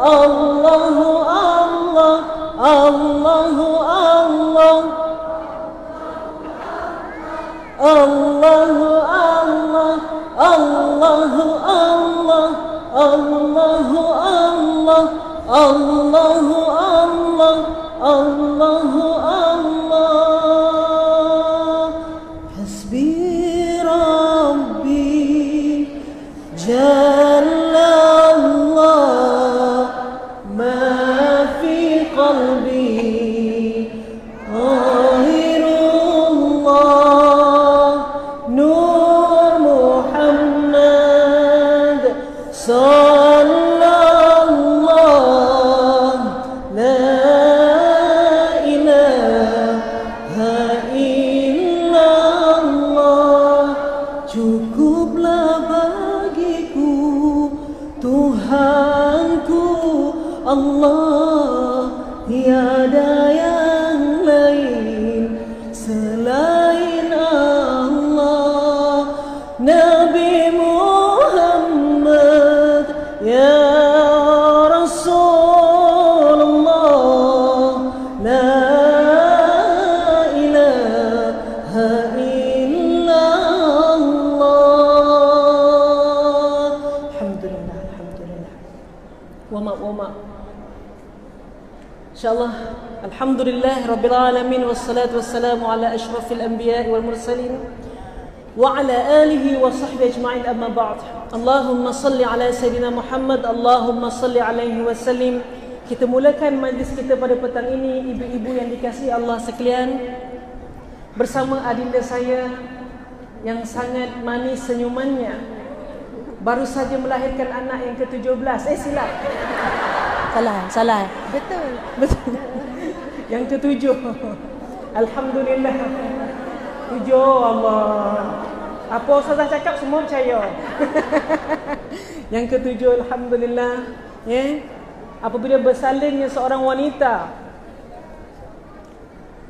Allahu Allah, Allahu Allah, Allahu Allah, Allahu Allah, Allahu Allah, Allahu Allah, Allahu Allah. Hasbi Rabbi Jalla Allah, ma fi qalbi Zahirullah, Nur Muhammad Sallallahu, La ilaha illallah. Cukuplah bagiku Tuhanku Allah, tiada yang lain selain Allah. Nabi Muhammad ya Rasulullah, la ilaha illallah. Alhamdulillah, alhamdulillah. Wama. InsyaAllah. Alhamdulillah Rabbil Alamin, wassalatu wassalamu ala ashrafil anbiya wal mursalin wa ala alihi wa sahbihi ajma'in, amma ba'd. Allahumma salli ala Sayyidina Muhammad, Allahumma salli alaihi wasallim. Kita mulakan majlis kita pada petang ini, ibu-ibu yang dikasihi Allah sekalian, bersama adinda saya yang sangat manis senyumannya, baru saja melahirkan anak yang ke-17. Silap. Salah. Betul. Yang ke-7. Alhamdulillah. 7, Allah. Apa ustazah cakap semua percaya. Yang ke-7, alhamdulillah. Apabila bersalinnya seorang wanita,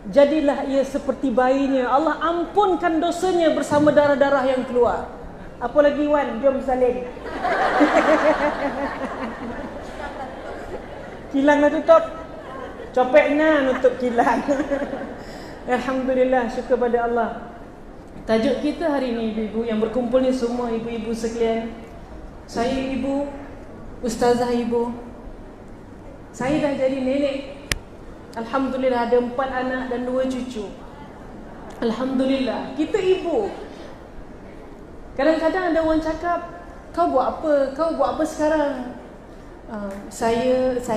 jadilah ia seperti bayinya. Allah ampunkan dosanya bersama darah-darah yang keluar. Apa lagi Wan? Jom salin. Kilang dah tutup. Copeknya nutup kilang. Alhamdulillah, syukur pada Allah. Tajuk kita hari ini, ibu-ibu yang berkumpul ni semua ibu-ibu sekalian. Saya ibu, ustazah ibu. Saya dah jadi nenek. Alhamdulillah, ada 4 anak dan 2 cucu. Alhamdulillah, kita ibu. Kadang-kadang ada orang cakap, kau buat apa? Kau buat apa sekarang? Saya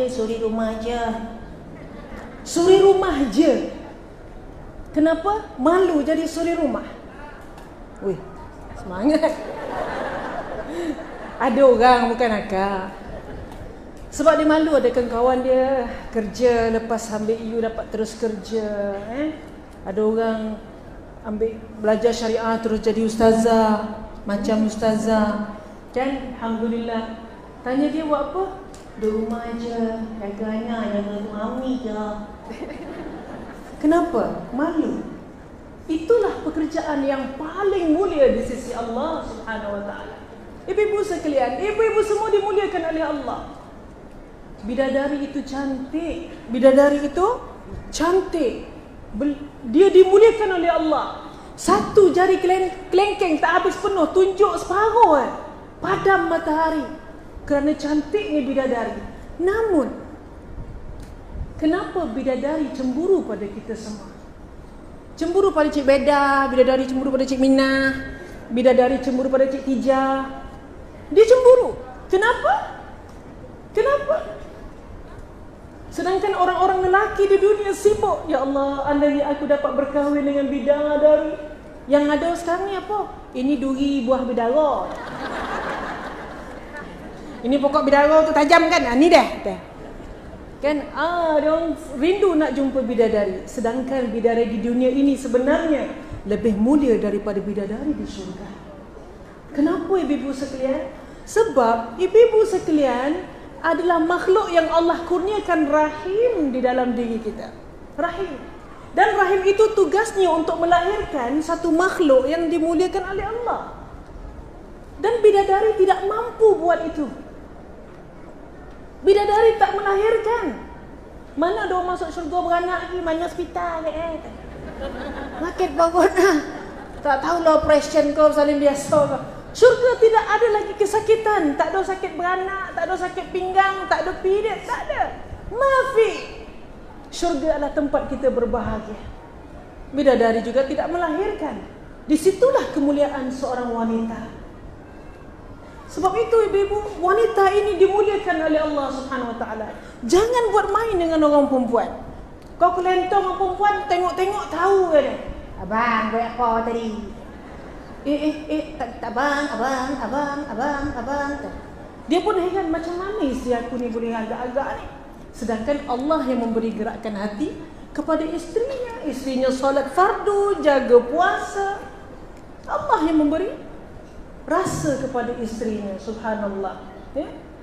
suri rumah aja. Suri rumah je. Kenapa? Malu jadi suri rumah. Wih, semangat. Ada orang bukan akak. Sebab dia malu, ada kawan dia kerja, lepas ambil EU dapat terus kerja. Ada orang belajar syariah terus jadi ustazah, macam ustazah. Kan? Alhamdulillah. Tanya dia buat apa? Di rumah aja, jaga anak, jaga mami je. Kenapa? Malu. Itulah pekerjaan yang paling mulia di sisi Allah Subhanahu wa taala. Ibu-ibu sekalian, ibu-ibu semua dimuliakan oleh Allah. Bidadari itu cantik. Bidadari itu cantik. Dia dimuliakan oleh Allah. Satu jari kelengkeng tak habis penuh, tunjuk separuh padam matahari. Kerana cantiknya bidadari. Namun, kenapa bidadari cemburu pada kita semua? Cemburu pada Cik Beda, bidadari cemburu pada Cik Minah, bidadari cemburu pada Cik Tijah. Dia cemburu. Kenapa? Sedangkan orang-orang lelaki di dunia sibuk. Ya Allah, andai aku dapat berkahwin dengan bidadari. Yang ada sekarang ni apa? Ini duri buah bidara. Ini pokok bidara tu tajam kan? Ni dah. Kan? Dia orang rindu nak jumpa bidadari. Sedangkan bidadari di dunia ini sebenarnya lebih mulia daripada bidadari di syurga. Kenapa ibu-ibu sekalian? Sebab ibu-ibu sekalian adalah makhluk yang Allah kurniakan rahim di dalam diri kita. Rahim. Dan rahim itu tugasnya untuk melahirkan satu makhluk yang dimuliakan oleh Allah. Dan bidadari tidak mampu buat itu. Bidadari tak melahirkan. Mana dia masuk syurga beranak lagi, mana hospital makin bangun. Tak tahulah operation kau saling biasa kau. Syurga tidak ada lagi kesakitan, tak ada sakit beranak, tak ada sakit pinggang, tak ada period, tak ada. Mafi. Syurga adalah tempat kita berbahagia. Bidadari juga tidak melahirkan. Disitulah kemuliaan seorang wanita. Sebab itu ibu-ibu, wanita ini dimuliakan oleh Allah Subhanahu Wa Taala. Jangan buat main dengan orang perempuan. Kau kelentong orang perempuan, tengok-tengok tahu ke dia. Abang, buat apa tadi? Tak abang. Dia pun heran, macam mana isteri aku ni boleh agak-agak ni. Sedangkan Allah yang memberi gerakan hati kepada isterinya. Isterinya solat fardu, jaga puasa. Allah yang memberi rasa kepada isterinya. Subhanallah.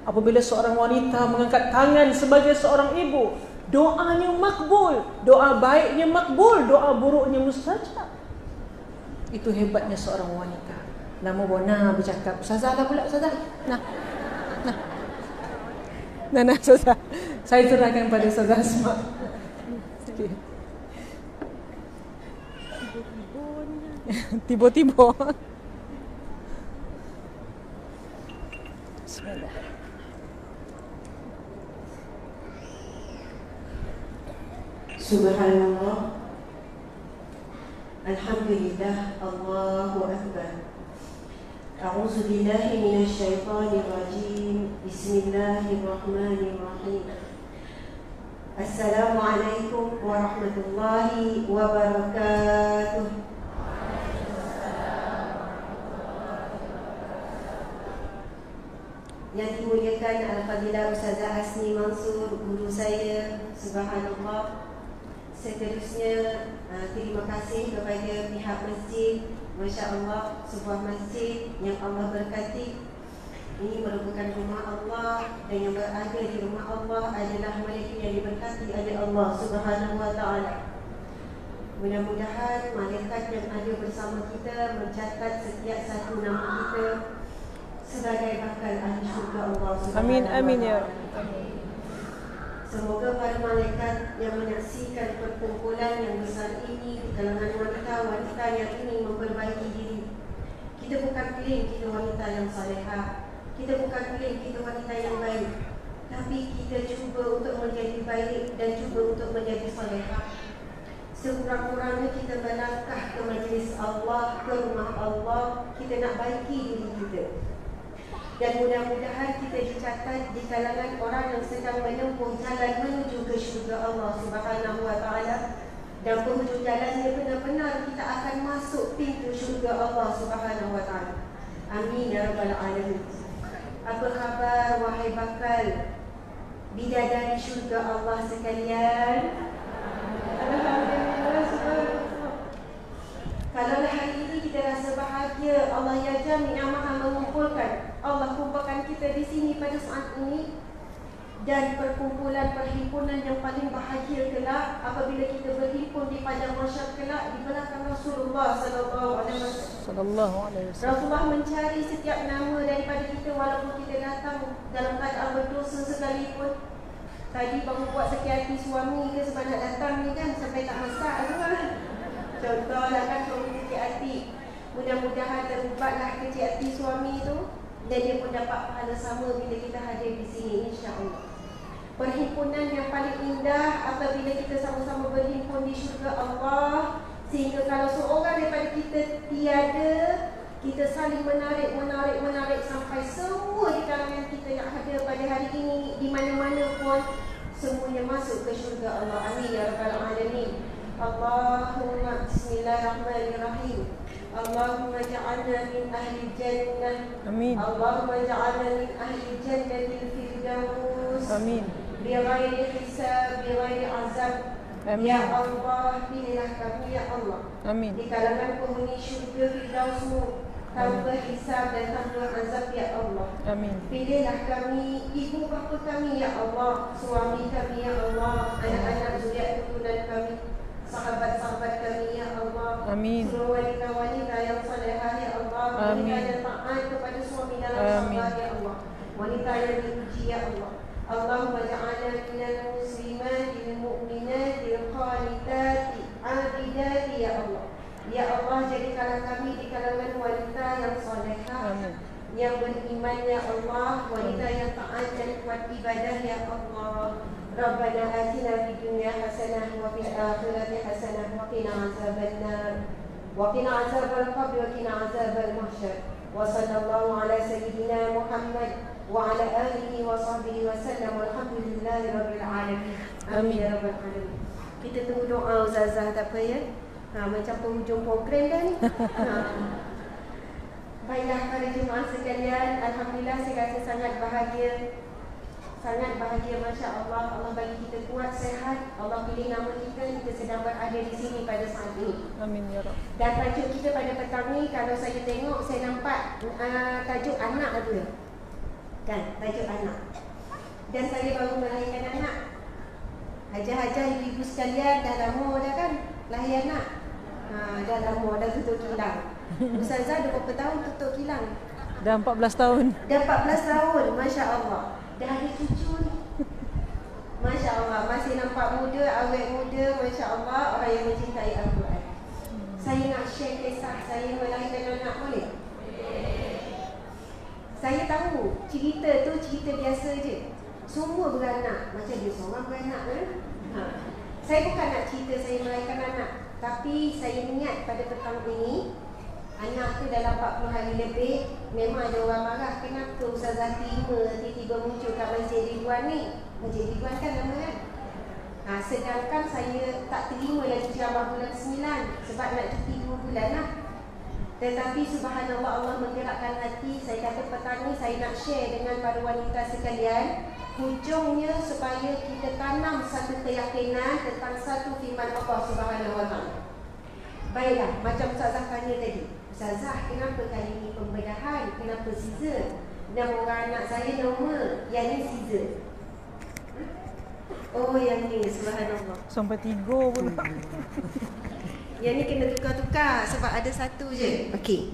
Apabila seorang wanita mengangkat tangan sebagai seorang ibu, doanya makbul, doa baiknya makbul, doa buruknya mustajab. Itu hebatnya seorang wanita. Lama Bona bercakap, Ustazah lah pula, Ustazah. Nah, Ustazah. Saya serahkan pada Ustazah Asma. Okay. Tiba-tiba. Bismillah. Subhanallah. Alhamdulillah. Allahu Akbar. A'udzu billahi minasy syaithanir rajim. Bismillahirrahmanirrahim. Assalamualaikum warahmatullahi wabarakatuh. Yang dimuliakan Al-Fadilah Ustazah Asni Mansur, guru saya. Subhanallah. Seterusnya, terima kasih kepada pihak masjid. Masya Allah, sebuah masjid yang Allah berkati. Ini merupakan rumah Allah, dan yang berada di rumah Allah adalah mereka yang diberkati oleh Allah Subhanahu Wa Taala. Mudah-mudahan malaikat yang ada bersama kita mencatat setiap satu nama kita sebagai bakal ahli syurga Allah Subhanahu Wa Taala. Amin, amin ya. Semoga para malaikat yang menyaksikan perkumpulan yang besar ini di kalangan wanita-wanita yang ingin memperbaiki diri. Kita bukan klaim kita wanita yang salehah. Kita bukan klaim kita wanita yang baik. Tapi kita cuba untuk menjadi baik dan cuba untuk menjadi salehah. Sekurang-kurangnya kita melangkah ke majlis Allah, ke rumah Allah. Kita nak baiki diri kita. Dan mudah-mudahan kita dicatat di kalangan orang yang sedang menempuh jalan menuju ke syurga Allah Subhanahu Wa Taala. Dan penghujung jalannya benar-benar kita akan masuk pintu syurga Allah Subhanahu Wa Taala. Amin ya rabbal alamin. Apa khabar wahai bakal bidadari syurga Allah sekalian? Alhamdulillah, subhanallah. Kalau hari ini kita rasa bahagia, Allah ya Jami yang Maha mengumpulkan. Allah kumpulkan kita di sini pada saat ini. Dan perkumpulan perhimpunan yang paling bahagia kelak apabila kita berhimpun di padang mahsyar kelak di belakang Rasulullah sallallahu alaihi wasallam. Rasulullah mencari setiap nama daripada kita walaupun kita datang dalam keadaan berdosa sekalipun. Tadi baru buat sakit hati suami ke sebab nak datang ni kan, sampai tak masak kan. Contohlah kan suami kecil hati. Mudah-mudahan terubatlah kecil hati suami tu dan dia pun dapat pahala sama bila kita hadir di sini, insya-Allah. Perhimpunan yang paling indah apabila kita sama-sama berhimpun di syurga Allah, sehingga kalau seorang daripada kita tiada, kita saling menarik sampai semua di kalangan kita yang hadir pada hari ini di mana-mana pun semuanya masuk ke syurga Allah. Amin ya rabbal alamin. Allahumma bismillahirrahmanirrahim. Allahumma ja'alna min ahli jannah. Amin. Allahumma ja'alna min ahli jannatil firdaus. Amin. Bighairi hisab, bighairi azab. Amin. Ya Allah, pilihlah kami ya Allah. Amin. Di kalangan penghuni syurga firdausmu, tanpa hisab dan tanpa azab ya Allah. Amin. Pilihlah kami, ibu bapa kami ya Allah, suami kami ya Allah, anak-anak zuriat keturunan kami, sahabat-sahabat kami ya Allah. Amin. Seluruh wanita-wanita yang salehah ya Allah. Amin. Wanita yang taat kepada suami dalam sabar ya Allah. Wanita yang dipuji ya Allah. Allahumma ja'alna minal muslimatil mu'minatil qanitati abidati ya Allah. Ya Allah, jadikanlah kami di kalangan wanita yang solehah, yang beriman ya Allah, wanita yang taat dan kuat ibadah ya Allah. Rabbana atina fid dunya hasanah wa fil akhirati hasanah wa qina azabannar wa qina azabal qabr wa qina azabal mahsyar. Wa sallallahu ala sayyidina Muhammad wa ala alihi wa sahbihi wa sallam. Walhamdulillahi rabbil alamin. Amin ya rabbal alamin. Kita tunggu doa Ustazah, tak apa ya. Macam penghujung program dah ni. Baiklah para jemaah sekalian, alhamdulillah saya rasa sangat bahagia. Sangat bahagia, Masya Allah. Allah bagi kita kuat, sehat. Allah pilih nama kita sedang berada di sini pada saat ini. Amin ya Rabb. Dan tajuk kita pada petang ni, kalau saya tengok, saya nampak tajuk anak tu ya. Kan, tajuk anak. Dan saya baru melahirkan anak. Hajah-hajah ibu-ibu sekalian, dah lama dah kan lahir anak. Dah lama, dah tutup kilang. Ustazah dah berapa tahun tutup kilang? Dah 14 tahun. Dah 14 tahun, Masya Allah. Dah ada cucu ni. Masya Allah, masih nampak muda, awet muda, Masya Allah, orang yang mencintai Al-Quran. Saya nak share kisah saya melahirkan anak, boleh? Saya tahu, cerita tu cerita biasa je. Semua beranak, macam dia seorang beranak kan? Saya bukan nak cerita saya melahirkan anak, tapi saya niat pada petang ini, anak tu dalam 40 hari lebih. Memang ada orang marah, kenapa Ustazah terima tiba-tiba muncul kat Masjid Ridwan ni? Masjid Ridwan kan nama kan? Sedangkan saya tak terima lagi ceramah bulan 9 sebab nak cuti 2 bulan lah. Tetapi subhanallah, Allah menggerakkan hati. Saya kata petang ni saya nak share dengan para wanita sekalian. Hujungnya supaya kita tanam satu keyakinan tentang satu firman Allah Subhanahu Wa Taala. Baiklah, macam Ustazah tanya tadi, Ustazah, kenapa kali ini pembedahan? Kenapa Caesar? Nama orang anak saya nama yang ni Caesar. Oh, yang ni, subhanallah. Sampai 3 pun. Yang ni kena tukar-tukar sebab ada satu je. Okey.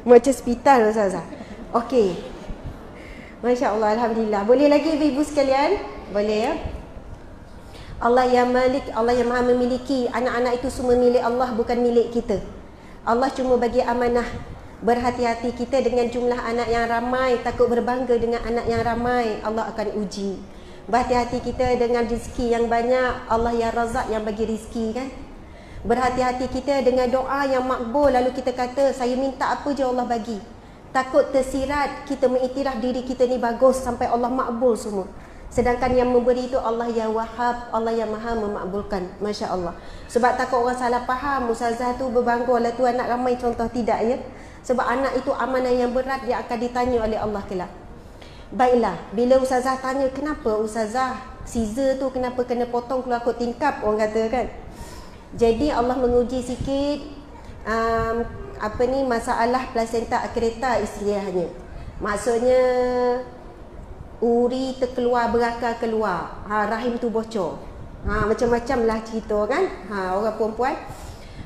Macam hospital Ustazah. Okey. Masya Allah, alhamdulillah. Boleh lagi ibu-ibu sekalian? Boleh ya? Allah yang Malik, Allah yang Maha memiliki. Anak-anak itu semua milik Allah, bukan milik kita. Allah cuma bagi amanah. Berhati-hati kita dengan jumlah anak yang ramai, takut berbangga dengan anak yang ramai, Allah akan uji. Berhati-hati kita dengan rezeki yang banyak, Allah yang Razak yang bagi rezeki kan. Berhati-hati kita dengan doa yang makbul, lalu kita kata saya minta apa je Allah bagi. Takut tersirat, kita mengiktiraf diri kita ni bagus sampai Allah makbul semua. Sedangkan yang memberi itu Allah yang Wahhab, Allah yang Maha memakbulkan. Masya Allah. Sebab takut orang salah faham, Ustazah tu berbangga lah tu anak ramai, contoh tidak ya. Sebab anak itu amanah yang berat, dia akan ditanya oleh Allah kelak. Baiklah, bila Ustazah tanya kenapa Ustazah Caesar tu kenapa kena potong keluar kot tingkap, orang kata kan. Jadi Allah menguji sikit masalah plasenta akreta istilahnya. Maksudnya uri terkeluar, berakar keluar, rahim tu bocor. Macam-macam lah cerita kan, orang perempuan.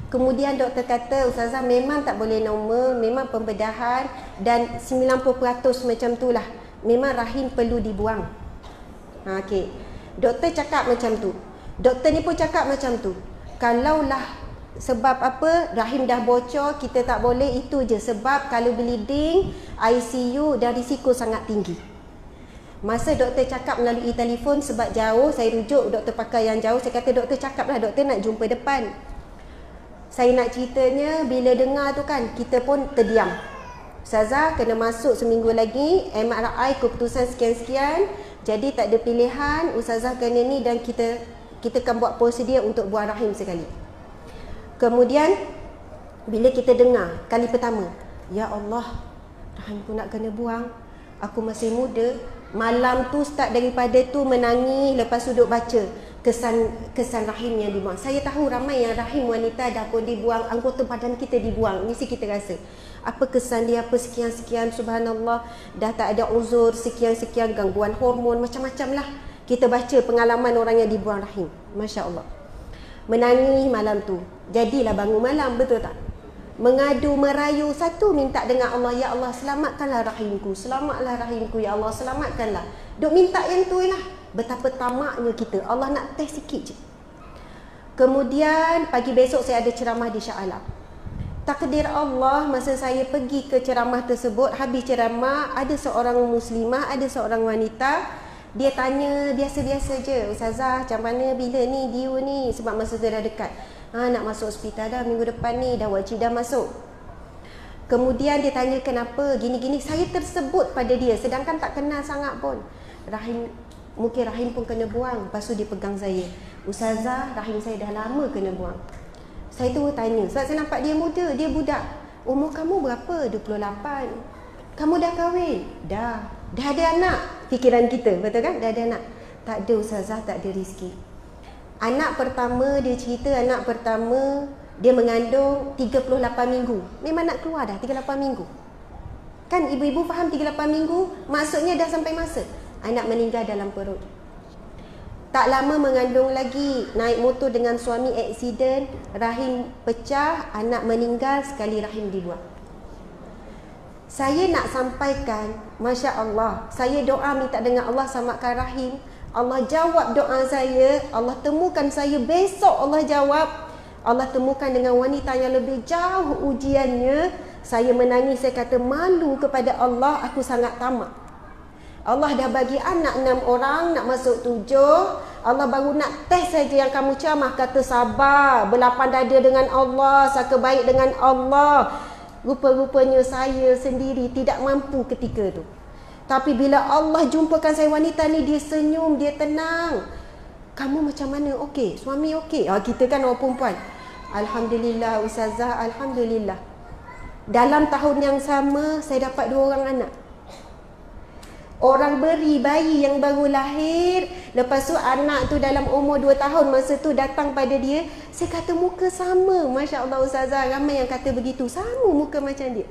Kemudian doktor kata Ustazah memang tak boleh normal, memang pembedahan dan 90% macam tu lah, memang rahim perlu dibuang. Okey. Doktor cakap macam tu. Doktor ni pun cakap macam tu. Kalaulah sebab apa rahim dah bocor, kita tak boleh, itu je. Sebab kalau bleeding, ICU dan risiko sangat tinggi. Masa doktor cakap melalui telefon sebab jauh, saya rujuk doktor pakar yang jauh. Saya kata doktor cakap lah, doktor nak jumpa depan. Saya nak ceritanya, bila dengar tu kan, kita pun terdiam. Ustazah kena masuk seminggu lagi, MRI keputusan sekian-sekian. Jadi tak ada pilihan, Ustazah kena ni dan kita akan buat prosedur untuk buang rahim sekali. Kemudian bila kita dengar kali pertama, ya Allah, rahimku nak kena buang, aku masih muda. Malam tu start daripada tu menangis, lepas duduk baca kesan rahim yang dibuang. Saya tahu ramai yang rahim wanita dah pun dibuang, anggota badan kita dibuang, mesti kita rasa apa kesan dia, apa sekian-sekian, subhanallah, dah tak ada uzur, sekian-sekian, gangguan hormon, macam-macam lah. Kita baca pengalaman orang yang dibuang rahim. Masya Allah. Menangis malam tu. Jadilah bangun malam, betul tak? mengadu, merayu, satu minta dengan Allah, ya Allah selamatkanlah rahimku, selamatlah rahimku, ya Allah selamatkanlah. Duk minta yang tu lah. Betapa tamaknya kita. Allah nak test sikit je. Kemudian pagi besok saya ada ceramah di Shah Alam. Takdir Allah, masa saya pergi ke ceramah tersebut, habis ceramah, ada seorang muslimah, ada seorang wanita, dia tanya biasa-biasa je, Ustazah macam mana bila ni due ni, sebab masa tu dah dekat. Nak masuk hospital dah minggu depan ni, dah wajib dah masuk. Kemudian dia tanya kenapa gini-gini, saya tersebut pada dia sedangkan tak kenal sangat pun. Rahim, mungkin rahim pun kena buang. Lepas tu dia pegang saya, Ustazah rahim saya dah lama kena buang. Saya tu tanya, sebab saya nampak dia muda, dia budak. Umur kamu berapa? 28. Kamu dah kahwin? Dah. Dah ada anak? Fikiran kita, betul kan? Dah ada anak. Tak ada Ustazah, tak ada rezeki. Anak pertama, dia cerita anak pertama dia mengandung 38 minggu. Memang nak keluar dah 38 minggu. Kan ibu-ibu faham 38 minggu maksudnya dah sampai masa. Anak meninggal dalam perut. Tak lama mengandung lagi, naik motor dengan suami aksiden, rahim pecah, anak meninggal, sekali rahim dibuang. Saya nak sampaikan, Masya Allah, saya doa minta dengan Allah selamatkan rahim. Allah jawab doa saya, Allah temukan saya besok, Allah jawab. Allah temukan dengan wanita yang lebih jauh ujiannya. Saya menangis, saya kata malu kepada Allah, aku sangat tamak. Allah dah bagi anak 6 orang, nak masuk 7. Allah baru nak test saja yang kamu ceramah, kata sabar, berlapang dada dengan Allah, sangka baik dengan Allah. Rupa-rupanya saya sendiri tidak mampu ketika tu. Tapi bila Allah jumpakan saya wanita ni, dia senyum, dia tenang. Kamu macam mana? Okey, suami okey. Kita kan orang perempuan. Alhamdulillah Ustazah, Alhamdulillah. Dalam tahun yang sama, saya dapat 2 orang anak. Orang beri bayi yang baru lahir, lepas tu anak tu dalam umur 2 tahun, masa tu datang pada dia. Saya kata muka sama. Masya Allah Ustazah, ramai yang kata begitu, sama muka macam dia.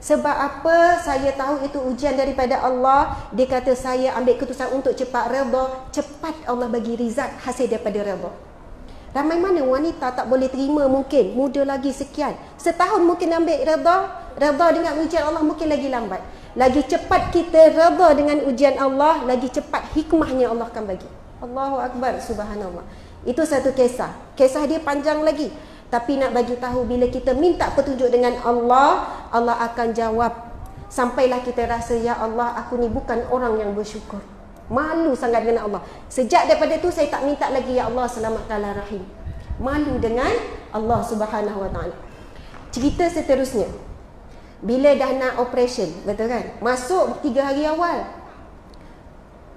Sebab apa? Saya tahu itu ujian daripada Allah. Dia kata saya ambil keputusan untuk cepat redha, cepat Allah bagi rizat hasil daripada redha. Ramai mana wanita tak boleh terima, mungkin muda lagi sekian, setahun mungkin ambil redha dengan ujian Allah, mungkin lagi lambat. Lagi cepat kita redha dengan ujian Allah, lagi cepat hikmahnya Allah akan bagi. Allahu Akbar, subhanallah. Itu satu kisah. Kisah dia panjang lagi. Tapi nak bagi tahu, bila kita minta petunjuk dengan Allah, Allah akan jawab. Sampailah kita rasa, ya Allah, aku ni bukan orang yang bersyukur. Malu sangat dengan Allah. Sejak daripada tu saya tak minta lagi, ya Allah selamatkanlah rahim. Malu dengan Allah Subhanahu Wa Taala. Cerita seterusnya. Bila dah nak operation, betul kan? Masuk 3 hari awal,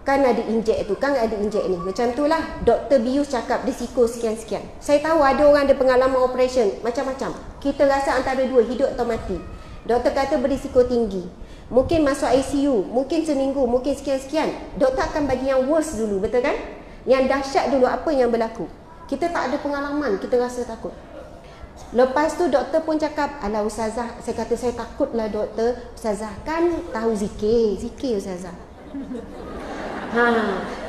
kan ada injek tu, kan ada injek ni. Macam tu lah, Dr. Bius cakap risiko sekian-sekian. Saya tahu ada orang ada pengalaman operation macam-macam. Kita rasa antara 2, hidup atau mati. Doktor kata berisiko tinggi. Mungkin masuk ICU, mungkin seminggu, mungkin sekian-sekian. Doktor akan bagi yang worst dulu, betul kan? Yang dahsyat dulu, apa yang berlaku. Kita tak ada pengalaman, kita rasa takut. Lepas tu doktor pun cakap, alah Ustazah, saya kata saya takutlah doktor. Ustazah kan tahu zikir Ustazah.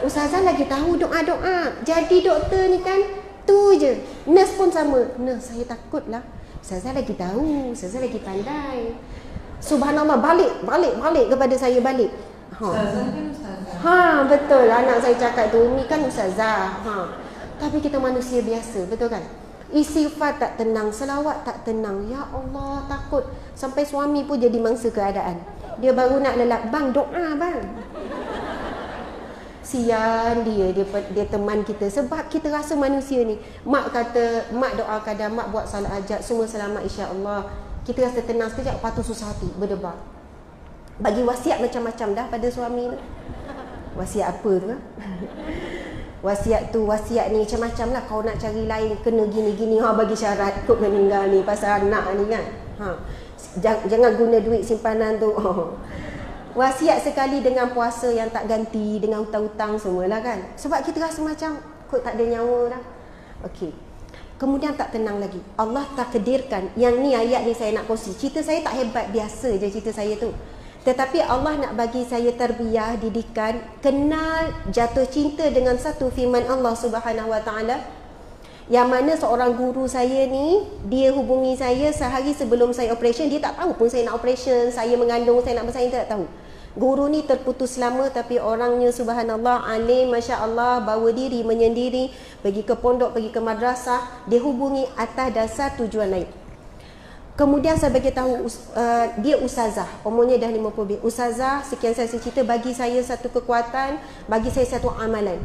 Ustazah lagi tahu doa-doa. Jadi doktor ni kan tu je. Nurse pun sama. Nurse, saya takutlah. Ustazah lagi tahu, Ustazah lagi pandai. Subhanallah, balik kepada saya balik. Ustazah kan Ustazah. Betul. Anak saya cakap tu, Umi kan Ustazah. Tapi kita manusia biasa, betul kan? Istighfar tak tenang, selawat tak tenang. Ya Allah, takut. Sampai suami pun jadi mangsa keadaan. Dia baru nak lelak, bang doa bang. Sian dia teman kita. Sebab kita rasa manusia ni. Mak kata, mak doa kadang, mak buat salat hajat, semua selamat insya-Allah. Kita rasa tenang sekejap, lepas tu susah hati, berdebar. Bagi wasiat macam-macam dah pada suami tu. Wasiat apa tu? Wasiat tu, wasiat ni macam-macam lah. Kau nak cari lain, kena gini-gini. Bagi syarat kau meninggal ni, pasal anak ni kan. Jangan guna duit simpanan tu. Wasiat sekali dengan puasa yang tak ganti, dengan hutang-hutang semualah kan. Sebab kita rasa macam kot tak ada nyawa dah. Okey. Kemudian tak tenang lagi. Allah takdirkan. Yang ni ayat ni saya nak kongsi. Cerita saya tak hebat, biasa je cerita saya tu. Tetapi Allah nak bagi saya tarbiyah, didikan, kenal, jatuh cinta dengan satu firman Allah Subhanahu Wa Taala. Yang mana seorang guru saya ni, dia hubungi saya sehari sebelum saya operation. Dia tak tahu pun saya nak operation, saya mengandung, saya nak bersalin, tak tahu. Guru ni terputus lama tapi orangnya subhanallah, alim, Masya Allah, bawa diri, menyendiri, pergi ke pondok, pergi ke madrasah. Dia hubungi atas dasar tujuan lain. Kemudian saya bagi tahu dia ustazah, umurnya dah 50 lebih. Ustazah, sekian saya cerita, bagi saya satu kekuatan, bagi saya satu amalan.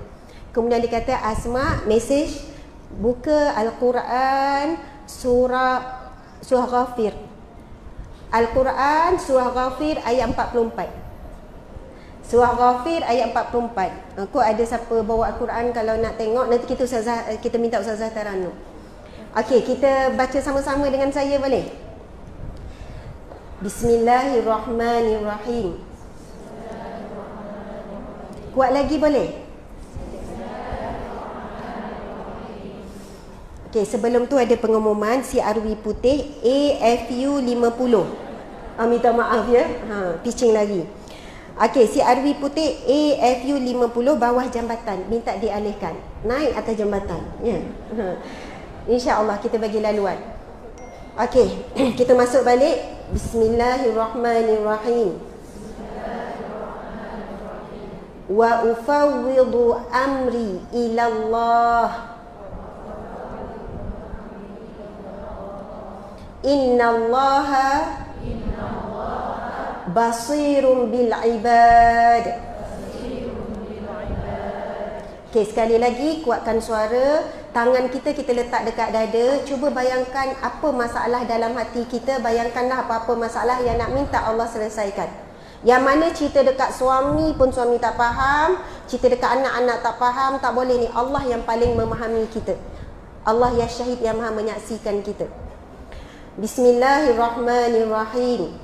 Kemudian dia kata, Asma, message, buka Al-Quran surah Ghafir. Al-Quran surah Ghafir ayat 44. Surah Ghafir ayat 44. Aku ada siapa bawa Al-Quran, kalau nak tengok nanti kita minta Ustazah Taranum. Okey, kita baca sama-sama dengan saya boleh? Bismillahirrahmanirrahim. Kuat lagi boleh? Okey, sebelum tu ada pengumuman CRV putih AFU 50. Minta maaf ya. Pitching lagi. Okey, CRV putih AFU 50 bawah jambatan, minta dialihkan. Naik atas jambatan, ya. InsyaAllah kita bagi laluan. Okey, kita masuk balik. Bismillahirrahmanirrahim. Wa ufawwidu amri ilallah. Innallaha basirun bil ibad. Okey, sekali lagi kuatkan suara. Tangan kita letak dekat dada. Cuba bayangkan apa masalah dalam hati kita. Bayangkanlah apa-apa masalah yang nak minta Allah selesaikan. Yang mana cerita dekat suami pun suami tak faham, cerita dekat anak-anak tak faham, tak boleh ni. Allah yang paling memahami kita. Allah yang syahid, yang maha menyaksikan kita. Bismillahirrahmanirrahim.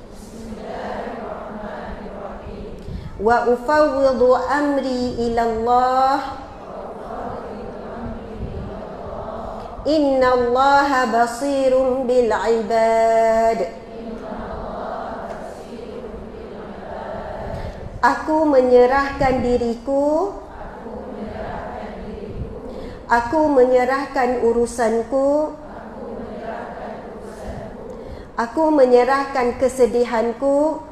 Wa ufawwidu amri ilallah. Innallaha basirun bil ibad. Aku menyerahkan diriku. Aku menyerahkan urusanku. Aku menyerahkan kesedihanku.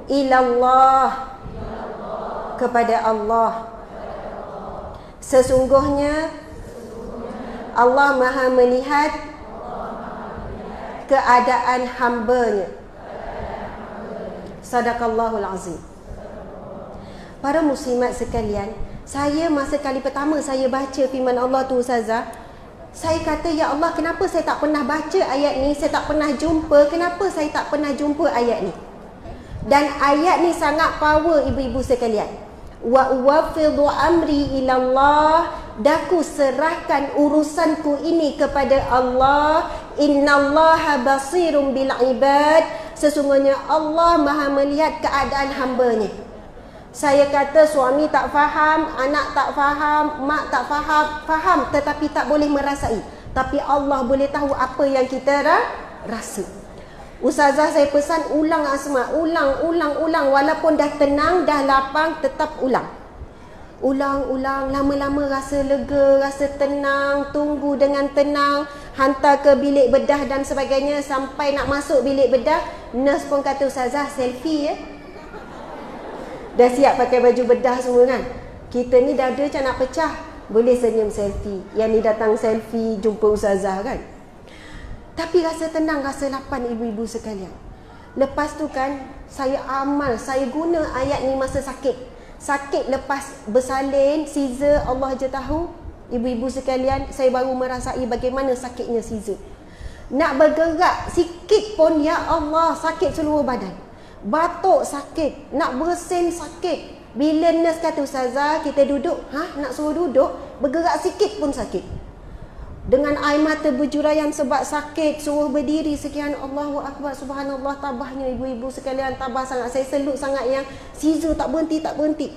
Ilallah, kepada Allah. Sesungguhnya Allah maha melihat keadaan hamba-Nya. Sadaqallahul azim. Para muslimat sekalian, saya masa kali pertama saya baca firman Allah tu Ustazah, saya kata, ya Allah, kenapa saya tak pernah baca ayat ni, saya tak pernah jumpa, kenapa saya tak pernah jumpa ayat ni? Dan ayat ni sangat power ibu-ibu sekalian. Wa uwafidhu amri ilallah, daku serahkan urusanku ini kepada Allah. Innallaha basirun bil ibad, sesungguhnya Allah maha melihat keadaan hamba-Nya. Saya kata suami tak faham, anak tak faham, mak tak faham tetapi tak boleh merasai. Tapi Allah boleh tahu apa yang kita rasa. Ustazah saya pesan, ulang Asma, ulang. Walaupun dah tenang, dah lapang, tetap ulang. Ulang, lama-lama rasa lega, rasa tenang, tunggu dengan tenang, hantar ke bilik bedah dan sebagainya. Sampai nak masuk bilik bedah, nurse pun kata, Ustazah selfie ya. Dah siap pakai baju bedah semua kan. Kita ni dada macam nak pecah, boleh senyum selfie. Yang ni datang selfie jumpa Ustazah kan. Tapi rasa tenang, rasa lapan ibu-ibu sekalian. Lepas tu kan, saya amal, saya guna ayat ni masa sakit. Sakit lepas bersalin, Caesar, Allah je tahu. Ibu-ibu sekalian, saya baru merasai bagaimana sakitnya Caesar. Nak bergerak sikit pun, ya Allah, sakit seluruh badan. Batuk sakit, nak bersin sakit. Bila nurse kata, Ustazah, kita duduk. Nak suruh duduk, bergerak sikit pun sakit. Dengan air mata berjurayan sebab sakit, suruh berdiri sekian. Allahu Akbar, subhanallah, tabahnya ibu-ibu sekalian, tabah sangat. Saya selut sangat yang Caesar tak berhenti.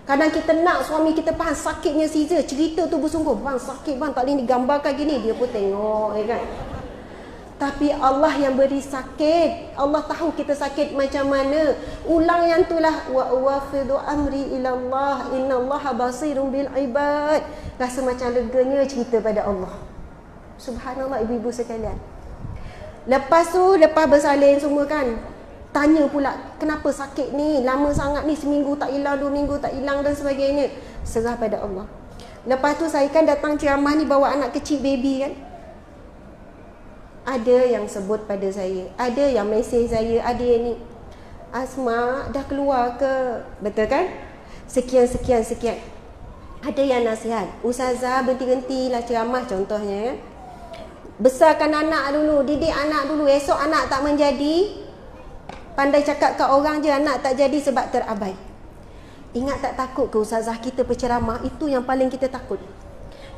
Kadang kita nak suami kita faham sakitnya Caesar, cerita tu bersungguh, bang sakit bang, tak boleh digambarkan gini, dia pun tengok kan. Tapi Allah yang beri sakit. Allah tahu kita sakit macam mana. Ulang yang itulah. Wa wafidu amri ilallah. Innallaha basirun bil ibad. Rasa macam leganya cerita pada Allah. Subhanallah ibu-ibu sekalian. Lepas tu, lepas bersalin semua kan, tanya pula, kenapa sakit ni? Lama sangat ni, seminggu tak hilang, 2 minggu tak hilang dan sebagainya. Serah pada Allah. Lepas tu saya kan datang ceramah ni bawa anak kecil baby kan. Ada yang sebut pada saya, ada yang mesej saya, ada yang ni, Asma dah keluar ke? Betul kan? Sekian. Ada yang nasihat, Ustazah berhenti-hentilah ceramah contohnya kan. Besarkan anak dulu, didik anak dulu. Esok anak tak menjadi, pandai cakap kat orang je, anak tak jadi sebab terabai. Ingat tak takut ke Ustazah kita berceramah? Itu yang paling kita takut.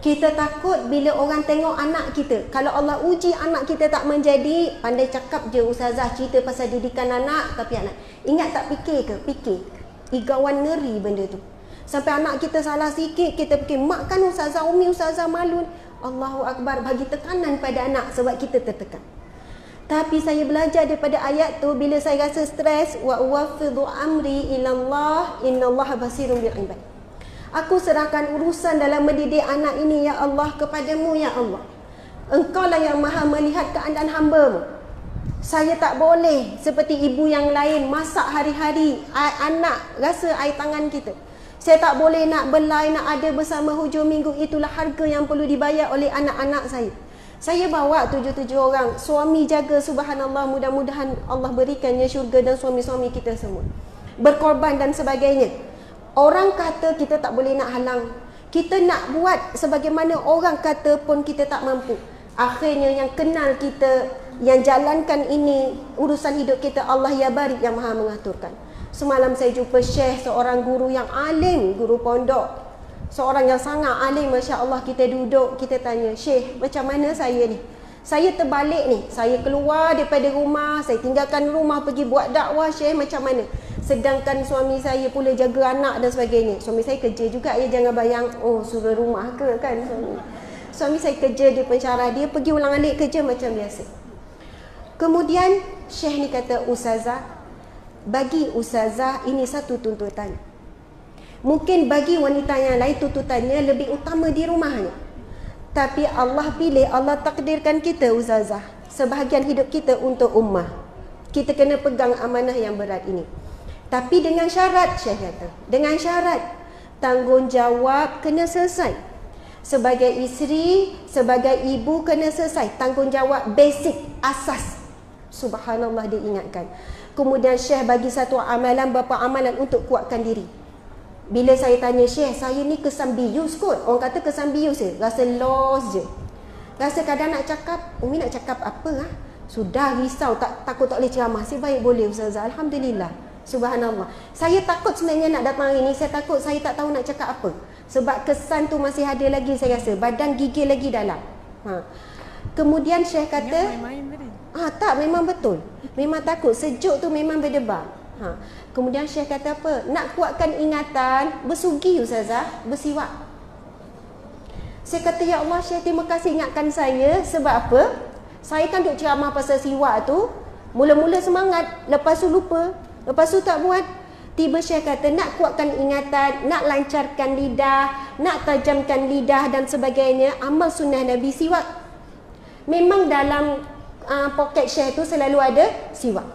Kita takut bila orang tengok anak kita. Kalau Allah uji anak kita tak menjadi, pandai cakap je Ustazah cerita pasal didikan anak, tapi anak ingat tak fikir ke? Fikir. Igawan ngeri benda tu. Sampai anak kita salah sikit, kita fikir, mak kan Ustazah, umi Ustazah malu. Allahu Akbar, bagi tekanan pada anak sebab kita tertekan. Tapi saya belajar daripada ayat tu, bila saya rasa stres, wa wafidu amri ilallah innallaha basirun bil ibad. Aku serahkan urusan dalam mendidik anak ini ya Allah kepadamu ya Allah. Engkau lah yang maha melihat keadaan hamba-Mu. Saya tak boleh seperti ibu yang lain masak hari-hari, anak rasa air tangan kita. Saya tak boleh nak belai, nak ada bersama hujung minggu. Itulah harga yang perlu dibayar oleh anak-anak saya. Saya bawa 7 orang. Suami jaga, subhanallah, mudah-mudahan Allah berikannya syurga dan suami-suami kita semua. Berkorban dan sebagainya. Orang kata kita tak boleh nak halang. Kita nak buat sebagaimana orang kata pun kita tak mampu. Akhirnya yang kenal kita, yang jalankan ini, urusan hidup kita, Allah ya Barik yang maha mengaturkan. Semalam saya jumpa Syekh, seorang guru yang alim, guru pondok. Seorang yang sangat alim, Masya Allah. Kita duduk, kita tanya, Syekh, macam mana saya ni? Saya terbalik ni. Saya keluar daripada rumah, saya tinggalkan rumah pergi buat dakwah, Syekh, macam mana? Sedangkan suami saya pula jaga anak dan sebagainya. Suami saya kerja juga, ya jangan bayang, oh suruh rumah ke kan suami. Suami saya kerja di pensyarah, dia pergi ulang-alik kerja macam biasa. Kemudian Syekh ni kata, Ustazah, bagi Ustazah ini satu tuntutan. Mungkin bagi wanita yang lain tuntutannya lebih utama di rumahnya. Tapi Allah pilih, Allah takdirkan kita Ustazah, sebahagian hidup kita untuk ummah. Kita kena pegang amanah yang berat ini. Tapi dengan syarat, Syekh kata, dengan syarat tanggungjawab kena selesai. Sebagai isteri, sebagai ibu kena selesai. Tanggungjawab basic, asas. Subhanallah, dia ingatkan. Kemudian Syekh bagi satu amalan, beberapa amalan untuk kuatkan diri. Bila saya tanya Syekh, saya ni kesan bius kot. Orang kata kesan bius je, rasa lost je. Rasa kadang nak cakap, Umi nak cakap apa? Sudah risau, takut tak boleh ceramah. Saya baik boleh Ustazah, Alhamdulillah. Subhanallah. Saya takut sebenarnya nak datang hari ni. Saya takut saya tak tahu nak cakap apa. Sebab kesan tu masih ada lagi saya rasa. Badan gigil lagi dalam. Kemudian Syekh kata, tak, memang betul. Memang takut. Sejuk tu memang berdebar. Kemudian Syekh kata apa? Nak kuatkan ingatan, bersugi Ustazah, bersiwak. Saya kata, ya Allah Syekh, terima kasih ingatkan saya. Sebab apa? Saya kan duk ceramah pasal siwak tu. Mula-mula semangat, lepas tu lupa. Lepas tu tak buat. Tiba Syekh kata, nak kuatkan ingatan, nak lancarkan lidah, nak tajamkan lidah dan sebagainya, amal sunnah Nabi siwak. Memang dalam poket Syekh tu selalu ada siwak.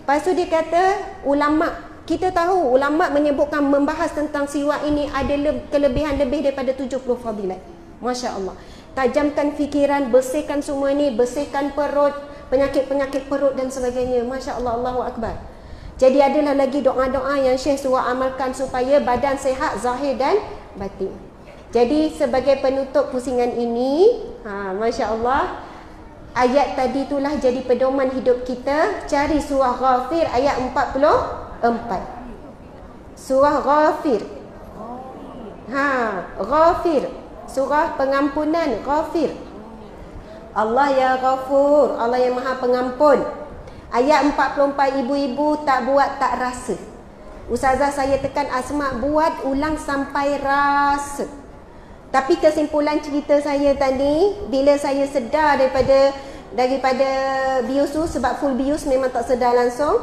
Lepas tu dia kata, ulama, kita tahu ulama menyebutkan membahas tentang siwak ini ada kelebihan lebih daripada 70 fadilat. Masya Allah. Tajamkan fikiran, bersihkan semua ni, bersihkan perut, penyakit-penyakit perut dan sebagainya. Masya Allah, Allahu Akbar. Jadi adalah lagi doa-doa yang Syekh suruh amalkan supaya badan sehat, zahir dan batin. Jadi sebagai penutup pusingan ini, Masya Allah, ayat tadi itulah jadi pedoman hidup kita. Cari surah Ghafir ayat 44. Surah Ghafir. Ghafir. Surah pengampunan, Ghafir. Allah ya Ghafur, Allah yang maha pengampun. Ayat 44, ibu-ibu tak buat tak rasa. Ustazah saya tekan Asma, buat ulang sampai rasa. Tapi kesimpulan cerita saya tadi, bila saya sedar daripada daripada bius tu, sebab full bius memang tak sedar langsung.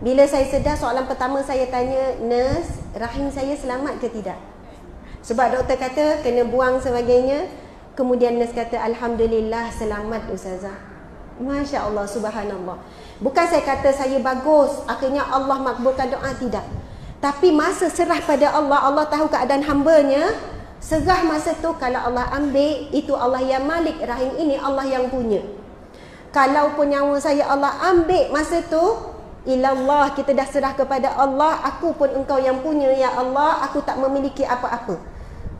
Bila saya sedar, soalan pertama saya tanya, nurse, rahim saya selamat ke tidak? Sebab doktor kata kena buang sebagainya. Kemudian nurse kata, alhamdulillah selamat ustazah. Masya Allah, subhanallah. Bukan saya kata saya bagus, akhirnya Allah makbulkan doa, tidak. Tapi masa serah pada Allah, Allah tahu keadaan hambanya. Serah masa tu, kalau Allah ambil, itu Allah yang malik rahim ini, Allah yang punya. Kalaupun nyawa saya Allah ambil masa tu, ilallah, kita dah serah kepada Allah. Aku pun engkau yang punya ya Allah, aku tak memiliki apa-apa.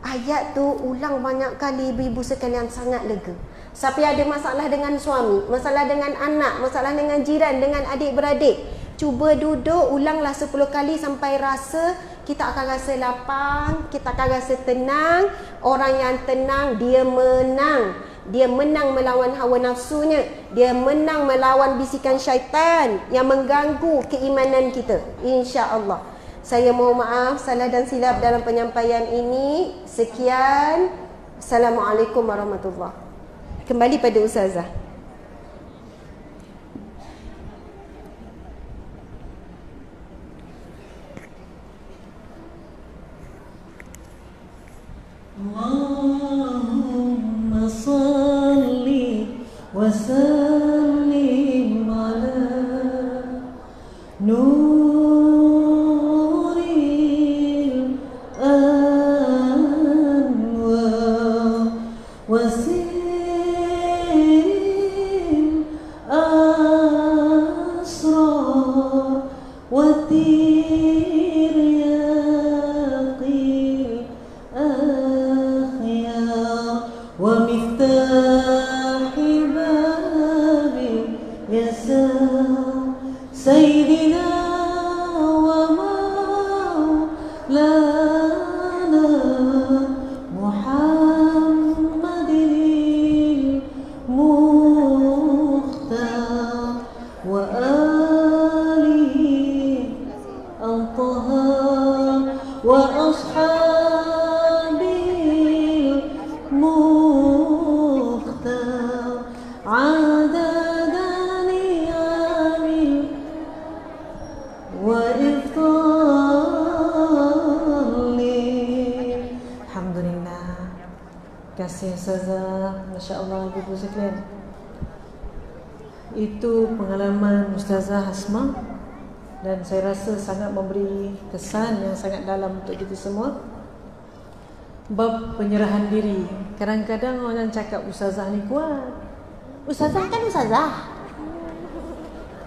Ayat tu ulang banyak kali, ibu-ibu sekalian, sangat lega. Siapa ada masalah dengan suami, masalah dengan anak, masalah dengan jiran, dengan adik-beradik, cuba duduk, ulanglah 10 kali sampai rasa. Kita akan rasa lapang, kita akan rasa tenang. Orang yang tenang, dia menang. Dia menang melawan hawa nafsunya. Dia menang melawan bisikan syaitan yang mengganggu keimanan kita, insya-Allah. Saya mohon maaf salah dan silap dalam penyampaian ini. Sekian. Assalamualaikum warahmatullahi. Kembali pada ustazah. Allahumma salli wa sallim ala nuril anwar wa sirril asrar wa tiryaqil ومفتاح باب يسار سيدنا ومولانا محمد المختار وآله الطهار وأصحابه عدد نعم وإفضال. Alhamdulillah. Kasih Ustazah, Masya Allah, ibu sekalian. Itu pengalaman Ustazah Hasma, dan saya rasa sangat memberi kesan yang sangat dalam untuk kita semua. Bab penyerahan diri. Kadang-kadang orang cakap Ustazah ni kuat. Ustazah kan Ustazah,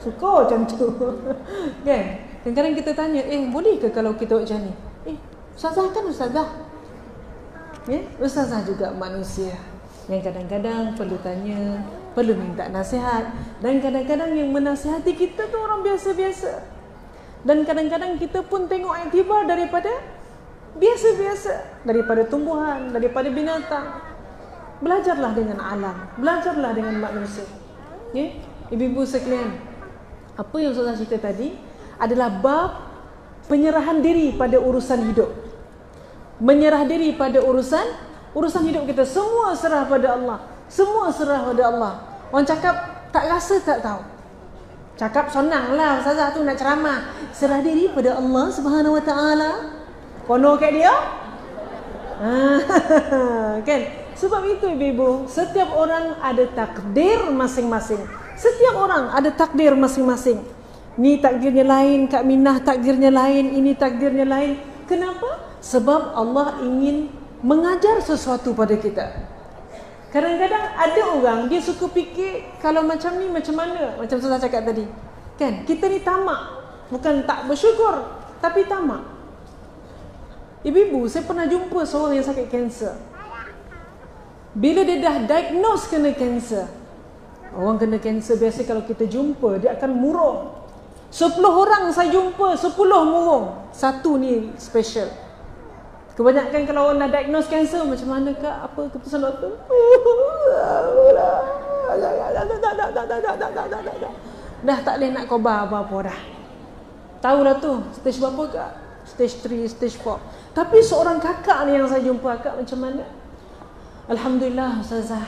suka macam tu. Kan? Kadang-kadang kita tanya, boleh ke kalau kita buat macam ni? Ustazah kan Ustazah. Ustazah juga manusia yang kadang-kadang perlu tanya, perlu minta nasihat. Dan kadang-kadang yang menasihati kita tu orang biasa-biasa. Dan kadang-kadang kita pun tengok iktibar daripada biasa-biasa, daripada tumbuhan, daripada binatang. Belajarlah dengan alam, belajarlah dengan manusia. Ibu-ibu sekalian, apa yang Ustazah cerita tadi adalah bab penyerahan diri pada urusan hidup. Menyerah diri pada urusan hidup kita. Semua serah pada Allah. Semua serah pada Allah. Orang cakap tak rasa tak tahu. Cakap senanglah Ustazah tu nak ceramah. Serah diri pada Allah Subhanahu Wa Taala. Kono kat dia. Kan? Sebab itu ibu-ibu, setiap orang ada takdir masing-masing. Setiap orang ada takdir masing-masing. Ni takdirnya lain, Kak Minah takdirnya lain, ini takdirnya lain. Kenapa? Sebab Allah ingin mengajar sesuatu pada kita. Kadang-kadang ada orang dia suka fikir kalau macam ni macam mana, macam saya cakap tadi. Kan? Kita ni tamak. Bukan tak bersyukur, tapi tamak. Ibu-ibu, saya pernah jumpa seorang yang sakit kanser. Bila dia dah diagnose kena kanser, orang kena kanser biasa kalau kita jumpa dia akan murung. 10 orang saya jumpa, 10 murung. Satu ni special. Kebanyakan kalau orang dah diagnose kanser, macam mana Kak? Apa keputusan doktor? Dah tak boleh nak khabar apa-apa dah. Tahulah tu, stage berapa Kak? Stage 3, stage 4. Tapi seorang kakak ni yang saya jumpa, Kak macam mana? Alhamdulillah Ustazah,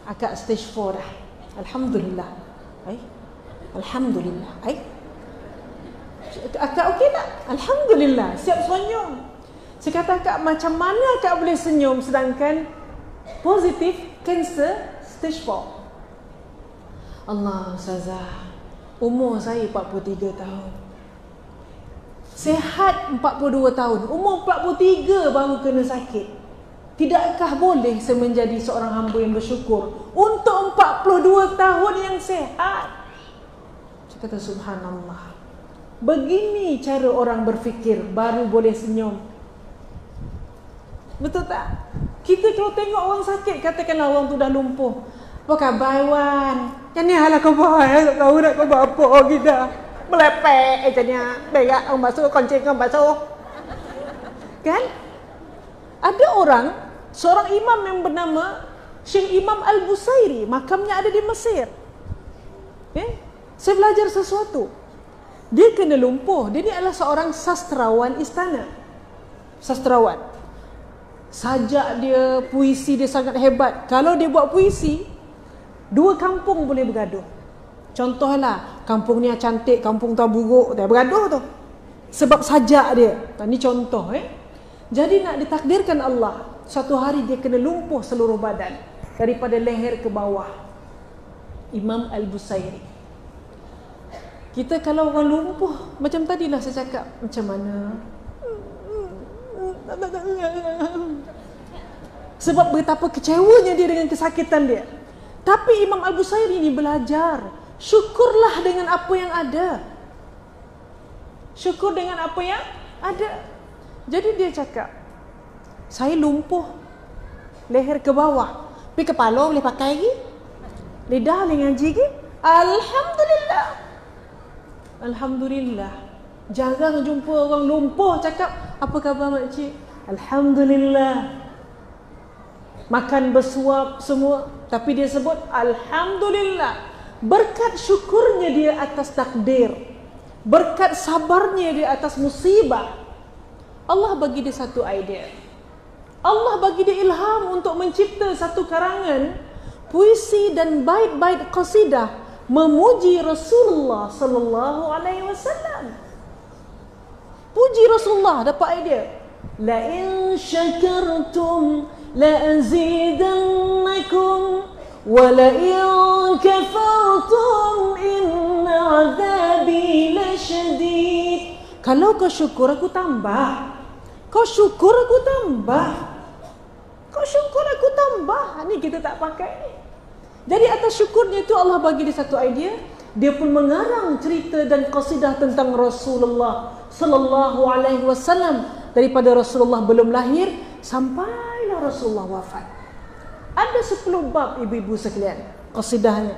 akak stage 4 dah. Alhamdulillah. Alhamdulillah. Akak okey tak? Alhamdulillah. Siap senyum. Saya kata akak, macam mana akak boleh senyum sedangkan positif kanser stage 4? Allah, Ustazah, umur saya 43 tahun. Sehat 42 tahun. Umur 43 baru kena sakit. Tidakkah boleh saya menjadi seorang hamba yang bersyukur untuk 42 tahun yang sehat? Saya kata subhanallah. Begini cara orang berfikir baru boleh senyum. Betul tak? Kita kalau tengok orang sakit, katakanlah orang tu dah lumpuh. Apa khabar Wan? Macam ni halah khabar? Tak tahu nak khabar apa kita. Melepek macam ni. Berak orang basuh, konceng orang basuh. Kan? Ada orang, seorang imam yang bernama Syekh Imam Al-Busairi, makamnya ada di Mesir. Saya belajar sesuatu. Dia kena lumpuh. Dia ni adalah seorang sastrawan istana. Sastrawan. Sajak dia, puisi dia sangat hebat. Kalau dia buat puisi, 2 kampung boleh bergaduh. Contohlah, kampung ni cantik, kampung tu buruk, dia bergaduh tu. Sebab sajak dia. Ini contoh. Jadi nak ditakdirkan Allah, suatu hari dia kena lumpuh seluruh badan, daripada leher ke bawah. Imam Al-Busairi. Kita kalau orang lumpuh, macam tadilah saya cakap, macam mana? Sebab betapa kecewanya dia dengan kesakitan dia. Tapi Imam Al-Busairi ini belajar, syukurlah dengan apa yang ada. Syukur dengan apa yang ada. Jadi dia cakap, saya lumpuh leher ke bawah, tapi kepala boleh pakai lagi, lidah boleh ngaji lagi. Alhamdulillah. Alhamdulillah. Jarang jumpa orang lumpuh cakap, apa khabar makcik? Alhamdulillah. Makan bersuap semua, tapi dia sebut Alhamdulillah. Berkat syukurnya dia atas takdir, berkat sabarnya dia atas musibah, Allah bagi dia satu idea. Allah bagi dia ilham untuk mencipta satu karangan puisi dan bait-bait qasidah memuji Rasulullah sallallahu alaihi wasallam. Puji Rasulullah, dapat idea. La in syakartum la azidannakum wa la in kafartum inna azabi lasyadid. Kalau kau syukur aku tambah. Kau syukur aku tambah. Kau syukur aku tambah. Ni kita tak pakai ni. Jadi atas syukurnya itu Allah bagi dia satu idea. Dia pun mengarang cerita dan qasidah tentang Rasulullah sallallahu alaihi wasallam, daripada Rasulullah belum lahir sampailah Rasulullah wafat. Ada 10 bab ibu-ibu sekalian qasidahnya.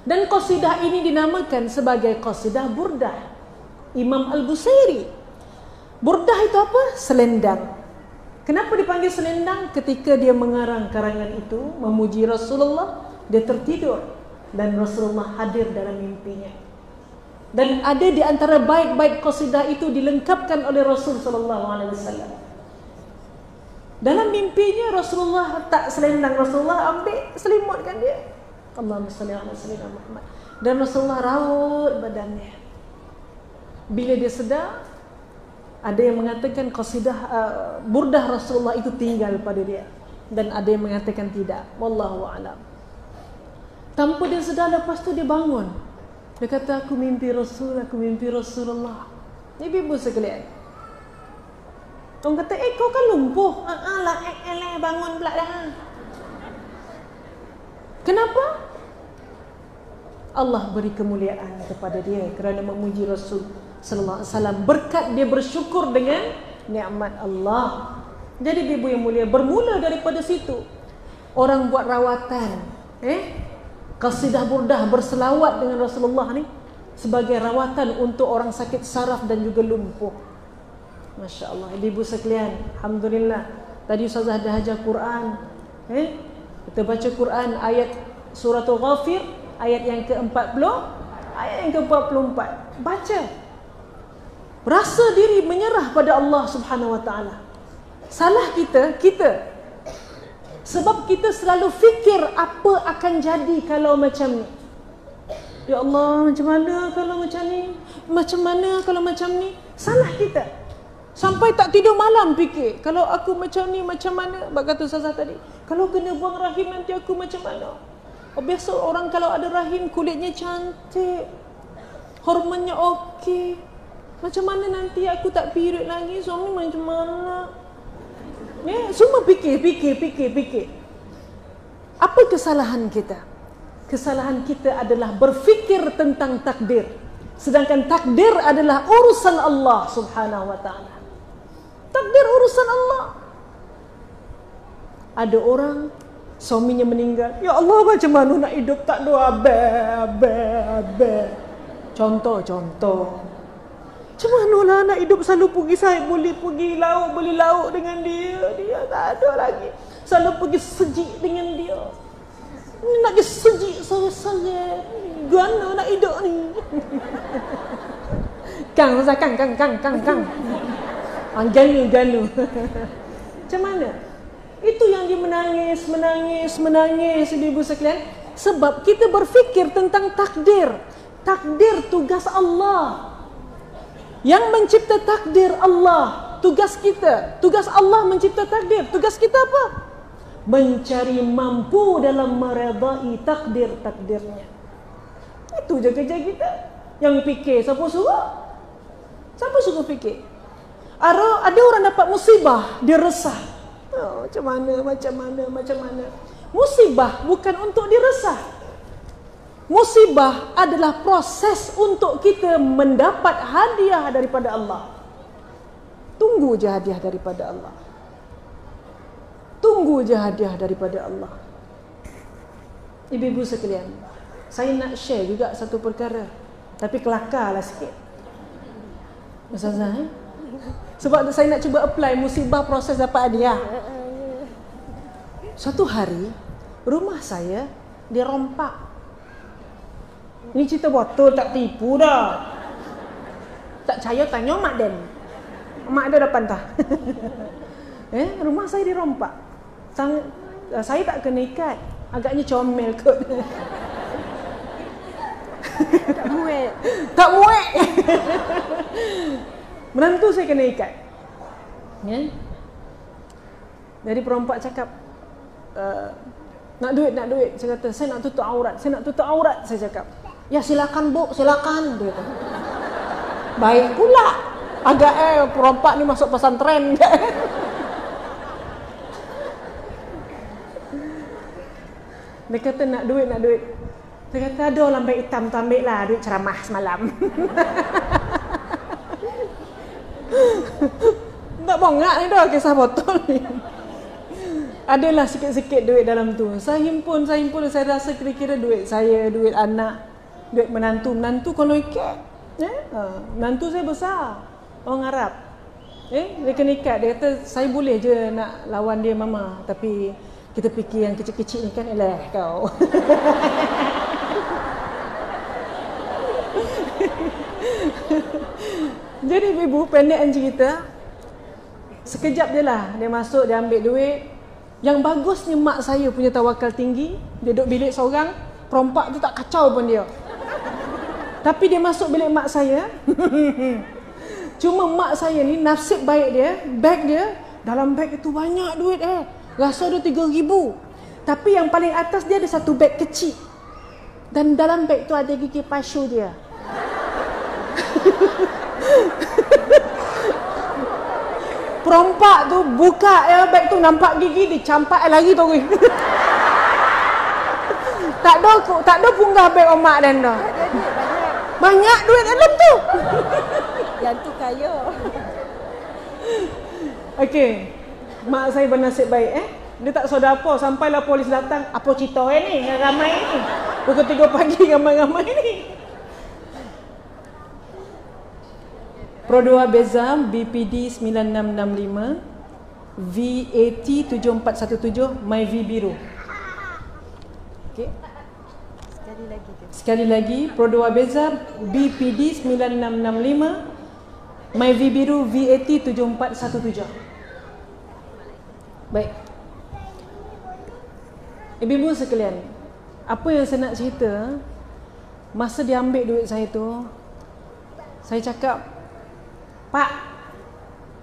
Dan qasidah ini dinamakan sebagai qasidah Burdah Imam Al-Busairi. Burdah itu apa? Selendang. Kenapa dipanggil selendang? Ketika dia mengarang karangan itu memuji Rasulullah, dia tertidur dan Rasulullah hadir dalam mimpinya. Dan ada di antara bait-bait qasidah itu dilengkapkan oleh Rasul sallallahu alaihi wasallam. Dalam mimpinya Rasulullah letak selendang, Rasulullah ambil selimutkan dia. Allahumma salli ala sayyidina Muhammad. Dan Rasulullah raut badannya. Bila dia sedar, ada yang mengatakan qasidah burdah Rasulullah itu tinggal pada dia, dan ada yang mengatakan tidak. Wallahu a'lam. Tanpa dia sedar, lepas tu dia bangun. Dia kata, aku mimpi Rasul, aku mimpi Rasulullah. Ibu-ibu sekalian, orang kata, kau kan lumpuh. Bangun pula dah. Kenapa? Allah beri kemuliaan kepada dia kerana memuji Rasul sallallahu alaihi wasallam. Berkat dia bersyukur dengan nikmat Allah. Jadi ibu yang mulia, bermula daripada situ orang buat rawatan, qasidah burdah berselawat dengan Rasulullah ni sebagai rawatan untuk orang sakit saraf dan juga lumpuh. Masya Allah, ibu sekalian, alhamdulillah. Tadi Ustazah dah ajar Quran. Kita baca Quran ayat surah Ghafir, ayat yang ke-40, ayat yang ke-44. Baca. Rasa diri menyerah pada Allah Subhanahu wa taala. Salah kita Sebab kita selalu fikir apa akan jadi kalau macam ni. Ya Allah, macam mana kalau macam ni? Macam mana kalau macam ni? Salah kita. Sampai tak tidur malam fikir, kalau aku macam ni macam mana? Bak kata Ustazah tadi, kalau kena buang rahim nanti aku macam mana? Oh, biasa orang kalau ada rahim kulitnya cantik, hormonnya okey. Macam mana nanti aku tak period lagi, suami macam mana? Ya, semua fikir. Apa kesalahan kita? Kesalahan kita adalah berfikir tentang takdir. Sedangkan takdir adalah urusan Allah Subhanahu wa taala. Takdir urusan Allah. Ada orang suaminya meninggal. Ya Allah, macam mana nak hidup tak ada abang. Contoh. Macam mana lah nak hidup selalu pergi, saya boleh pergi laut, beli lauk dengan dia. Dia tak ada lagi. Selalu pergi sejik dengan dia. Nak pergi sejik sore-sore. Gana nak hidup ni. Kang. Ganu. Macam mana? Itu yang dia menangis ibu sekalian. Sebab kita berfikir tentang takdir. Takdir tugas Allah. Yang mencipta takdir Allah. Tugas kita. Tugas Allah mencipta takdir. Tugas kita apa? Mencari mampu dalam meredai takdir-takdirnya. Itu je kerja kita. Yang fikir, siapa suruh? Siapa suruh fikir? Ada orang dapat musibah, dia resah. Oh, macam mana? Musibah bukan untuk diresah. Musibah adalah proses untuk kita mendapat hadiah daripada Allah. Tunggu je hadiah daripada Allah. Ibu-ibu sekalian, saya nak share juga satu perkara, tapi kelakarlah sikit. Ustazah, sebab saya nak cuba apply musibah proses dapat hadiah. Suatu hari rumah saya dirompak. Ini cerita betul, tak tipu dah. Tak percaya tanya Mak Den. Mak ada depan tah. Rumah saya dirompak. Saya tak kena ikat. Agaknya comel kot. Tak muat. Menantu saya kena ikat. Ya. Jadi perompak cakap, nak duit. Saya kata, saya nak tutup aurat. Saya cakap, ya silakan bu, silakan. Dia kata. Baik pula. Agak perompak ni masuk pesantren. Dia kata nak duit. Saya kata ada lambat hitam tu, ambil lah duit ceramah semalam. Tak bongak ni dah kisah botol ni. Adalah sikit-sikit duit dalam tu. Saya himpun. Saya rasa kira-kira duit saya, duit anak, duit menantu. Menantu kalau ikat, menantu saya besar, orang Arab. Dia kena ikat. Dia kata saya boleh je nak lawan dia mama, tapi kita fikir yang kecil-kecil ni kan, elah kau. Jadi ibu pendekkan cerita, sekejap je lah dia masuk, dia ambil duit. Yang bagusnya mak saya punya tawakal tinggi. Dia duduk bilik seorang, perompak tu tak kacau pun dia. Tapi dia masuk bilik mak saya. Cuma mak saya ni nasib baik dia, beg dia, dalam beg itu banyak duit rasa ada 3,000. Tapi yang paling atas dia ada satu beg kecil. Dan dalam beg tu ada gigi pasu dia. Perompak tu buka beg tu, nampak gigi, dicampak lagi tu. Tak ada punggah beg omak dan dah. Banyak duit dalam tu. Yang tu kaya. Okey. Mak saya bernasib baik Dia tak saudara apa, sampailah polis datang. Apa cerita ni? Ramai ni. Pukul 3 pagi ramai-ramai ni. Pro2 Beza BPD 9665 VAT 7417 MyV biru. Okey. Sekali lagi Pro2 Beza BPD 9665 MyV biru VAT 7417. Baik. Ibu-ibu sekalian, apa yang saya nak cerita, masa dia ambil duit saya tu, saya cakap, Pak,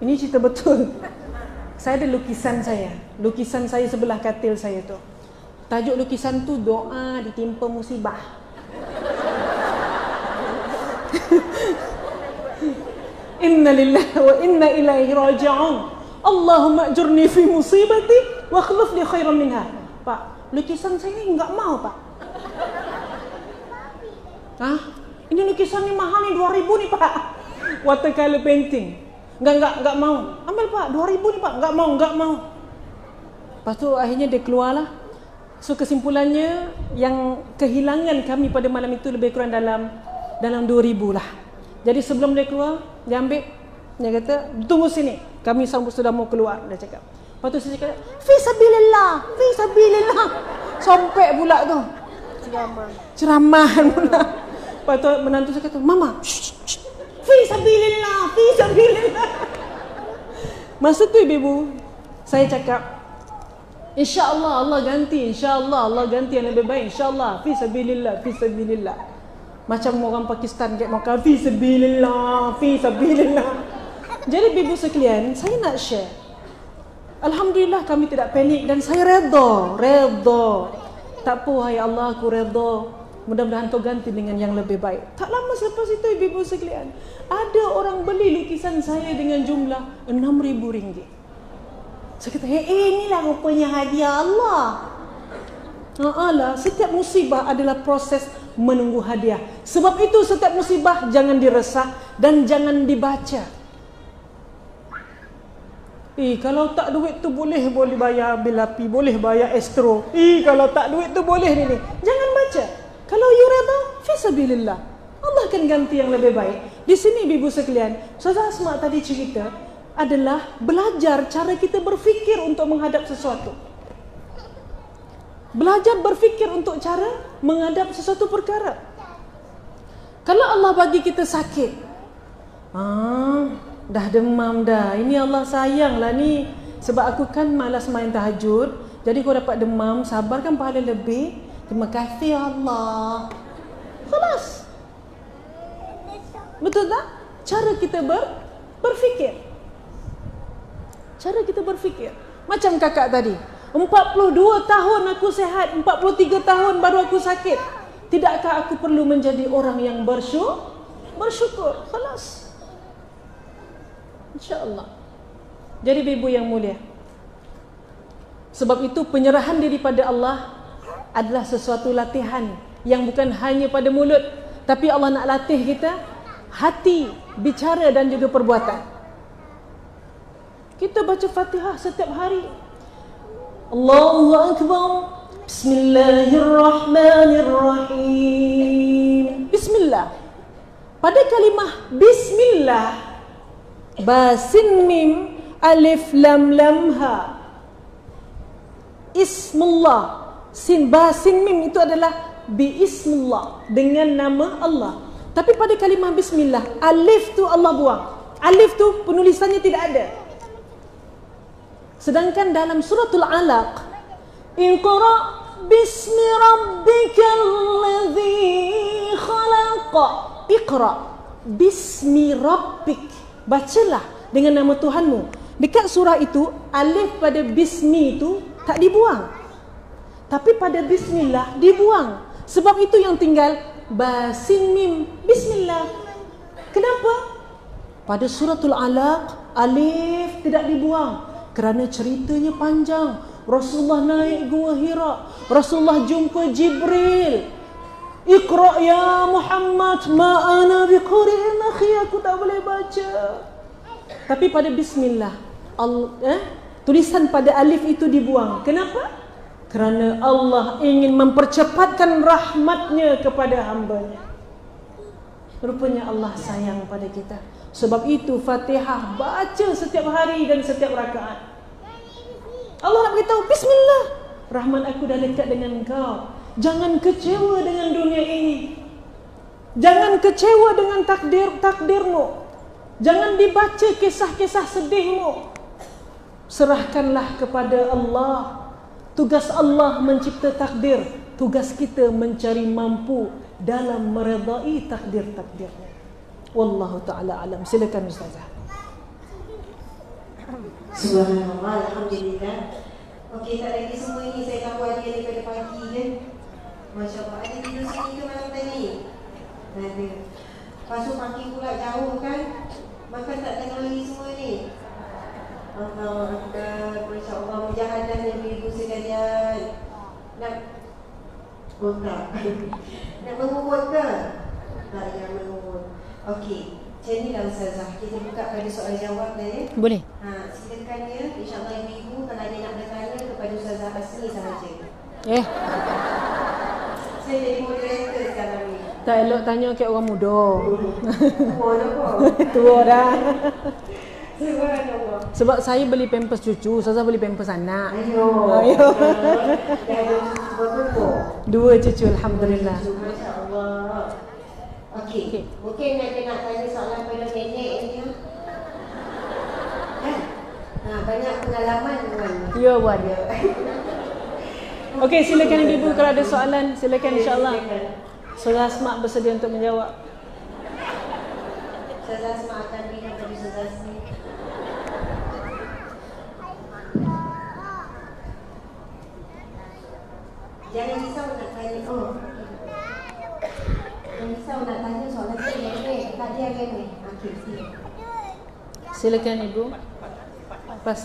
ini cerita betul. Saya ada lukisan saya sebelah katil saya tu. Tajuk lukisan tu, doa ditimpa musibah. Inna lillahi wa inna ilaihi raji'un. Allahumma ajurni fi musibati wa akhlif li khairan minha. Pak, lukisan saya ni enggak mau, Pak. Ini lukisan ni mahal ni, 2,000 ni, Pak. Watercolor painting. Enggak mau. Ambil, Pak, 2,000 ni, Pak. Enggak mau. Lepas tu akhirnya dia keluarlah. So kesimpulannya, yang kehilangan kami pada malam itu lebih kurang dalam 2,000 lah. Jadi sebelum dia keluar, dia ambil, dia kata, tunggu sini, kami sudah mau keluar, dia cakap. Lepas tu saya cakap, Fisabilillah. Sampai pula tu ceramahan pula. Lepas tu menantu saya kata, Mama, Fisabilillah. Masa tu ibu, saya cakap, InsyaAllah Allah ganti, Allah ganti yang lebih baik, InsyaAllah. Fisabilillah. Macam orang Pakistan get makan, Fisabilillah. Jadi ibu sekalian, saya nak share. Alhamdulillah kami tidak panik dan saya redha. Tak apa, hai Allah, aku redha. Mudah-mudahan kau ganti dengan yang lebih baik. Tak lama selepas itu ibu sekalian, ada orang beli lukisan saya dengan jumlah RM6,000. Saya kata, inilah rupanya hadiah Allah. Alah, setiap musibah adalah proses menunggu hadiah. Sebab itu setiap musibah jangan diresah dan jangan dibaca. Kalau tak duit tu boleh bayar bil api, boleh bayar estro. Kalau tak duit tu boleh ni. Jangan baca. Kalau you redha, fisabilillah. Allah akan ganti yang lebih baik. Di sini ibu sekalian, Ustazah Asma tadi cerita adalah belajar cara kita berfikir untuk menghadap sesuatu. Belajar berfikir untuk cara menghadap sesuatu perkara. Kalau Allah bagi kita sakit, dah demam dah, ini Allah sayang lah ni. Sebab aku kan malas main tahajud, jadi kau dapat demam, sabarkan pahala lebih. Terima kasih Allah. Khalas. Betul tak? Cara kita berfikir. Macam kakak tadi, 42 tahun aku sehat, 43 tahun baru aku sakit. Tidakkah aku perlu menjadi orang yang bersyukur? Khalas. InsyaAllah. Jadi ibu yang mulia, sebab itu penyerahan diri pada Allah adalah sesuatu latihan yang bukan hanya pada mulut, tapi Allah nak latih kita hati, bicara dan juga perbuatan. Kita baca Fatihah setiap hari. Allahu Akbar. Bismillahirrahmanirrahim. Bismillah. Pada kalimah Bismillah, Basin Mim Alif Lam Lam Ha. Ismullah. Basin Mim itu adalah Biismillah, dengan nama Allah. Tapi pada kalimah Bismillah, alif tu Allah buang. Alif tu penulisannya tidak ada. Sedangkan dalam suratul Alaq, Iqra bismi rabbikal ladzi khalaq. Iqra bismi rabbik. Bacalah dengan nama Tuhanmu. Dekat surah itu, alif pada bismi itu tak dibuang. Tapi pada bismillah dibuang. Sebab itu yang tinggal Basin Mim Bismillah. Kenapa? Pada suratul Alaq, alif tidak dibuang kerana ceritanya panjang. Rasulullah naik Gua Hira, Rasulullah jumpa Jibril. Iqra ya Muhammad, ma ana biqari'in akhi, aku tak boleh baca. Tapi pada bismillah, tulisan pada alif itu dibuang. Kenapa? Kerana Allah ingin mempercepatkan rahmatnya kepada hambanya. Rupanya Allah sayang pada kita. Sebab itu Fatihah baca setiap hari dan setiap rakaat. Allah nak beritahu, Bismillah, rahmat aku dah dekat dengan engkau. Jangan kecewa dengan dunia ini. Jangan kecewa dengan takdirmu. Jangan dibaca kisah-kisah sedihmu. Serahkanlah kepada Allah. Tugas Allah mencipta takdir, tugas kita mencari mampu dalam meredai takdir-takdirnya. Wallahu ta'ala alam. Silakan Ustazah. Subhanallah, Alhamdulillah. Okey, tak lagi semua ini saya tahu ada daripada pagi kan. Masya Allah, ada tidur sini ke malam tadi? Ada. Lepas tu pagi pula jauh kan. Makan tak tengok lagi semua ni. Allah Akbar, Masya Allah, mujahadah ibu-ibu sekalian. Nak tak? Nak mengurut ke? Tak, yang mengurut. Okey, macam ni lah Ustazah. Kita buka pada soal jawab dah ya. Boleh. Silakan ya, insyaAllah ibu-ibu kalau ada nak bertanya kepada Ustazah Hasni sahaja. Saya jadi moderator sekarang ni. Tak elok tanya kat orang muda. Tua dah kok. Tua dah. Subhanallah. Sebab saya beli pampers cucu, Ustazah beli pampers anak. Ayo. Dah ada cucu. Dua cucu, Alhamdulillah. Masya Allah. Okey. Mungkin ada nak tanya soalan pada nenek ni. Banyak pengalaman kan. Ya, buat dia. Okey, silakan ibu kalau ada soalan, silakan insya-Allah. Saudara Asma bersedia untuk menjawab. Saudara Asma akan berikan kepada Saudara Asmi. Jangan risau nak tanya. Jangan risau nak tanya soalan saya. Tak dia remeh. Okey, sila. Silakan ibu. Pas.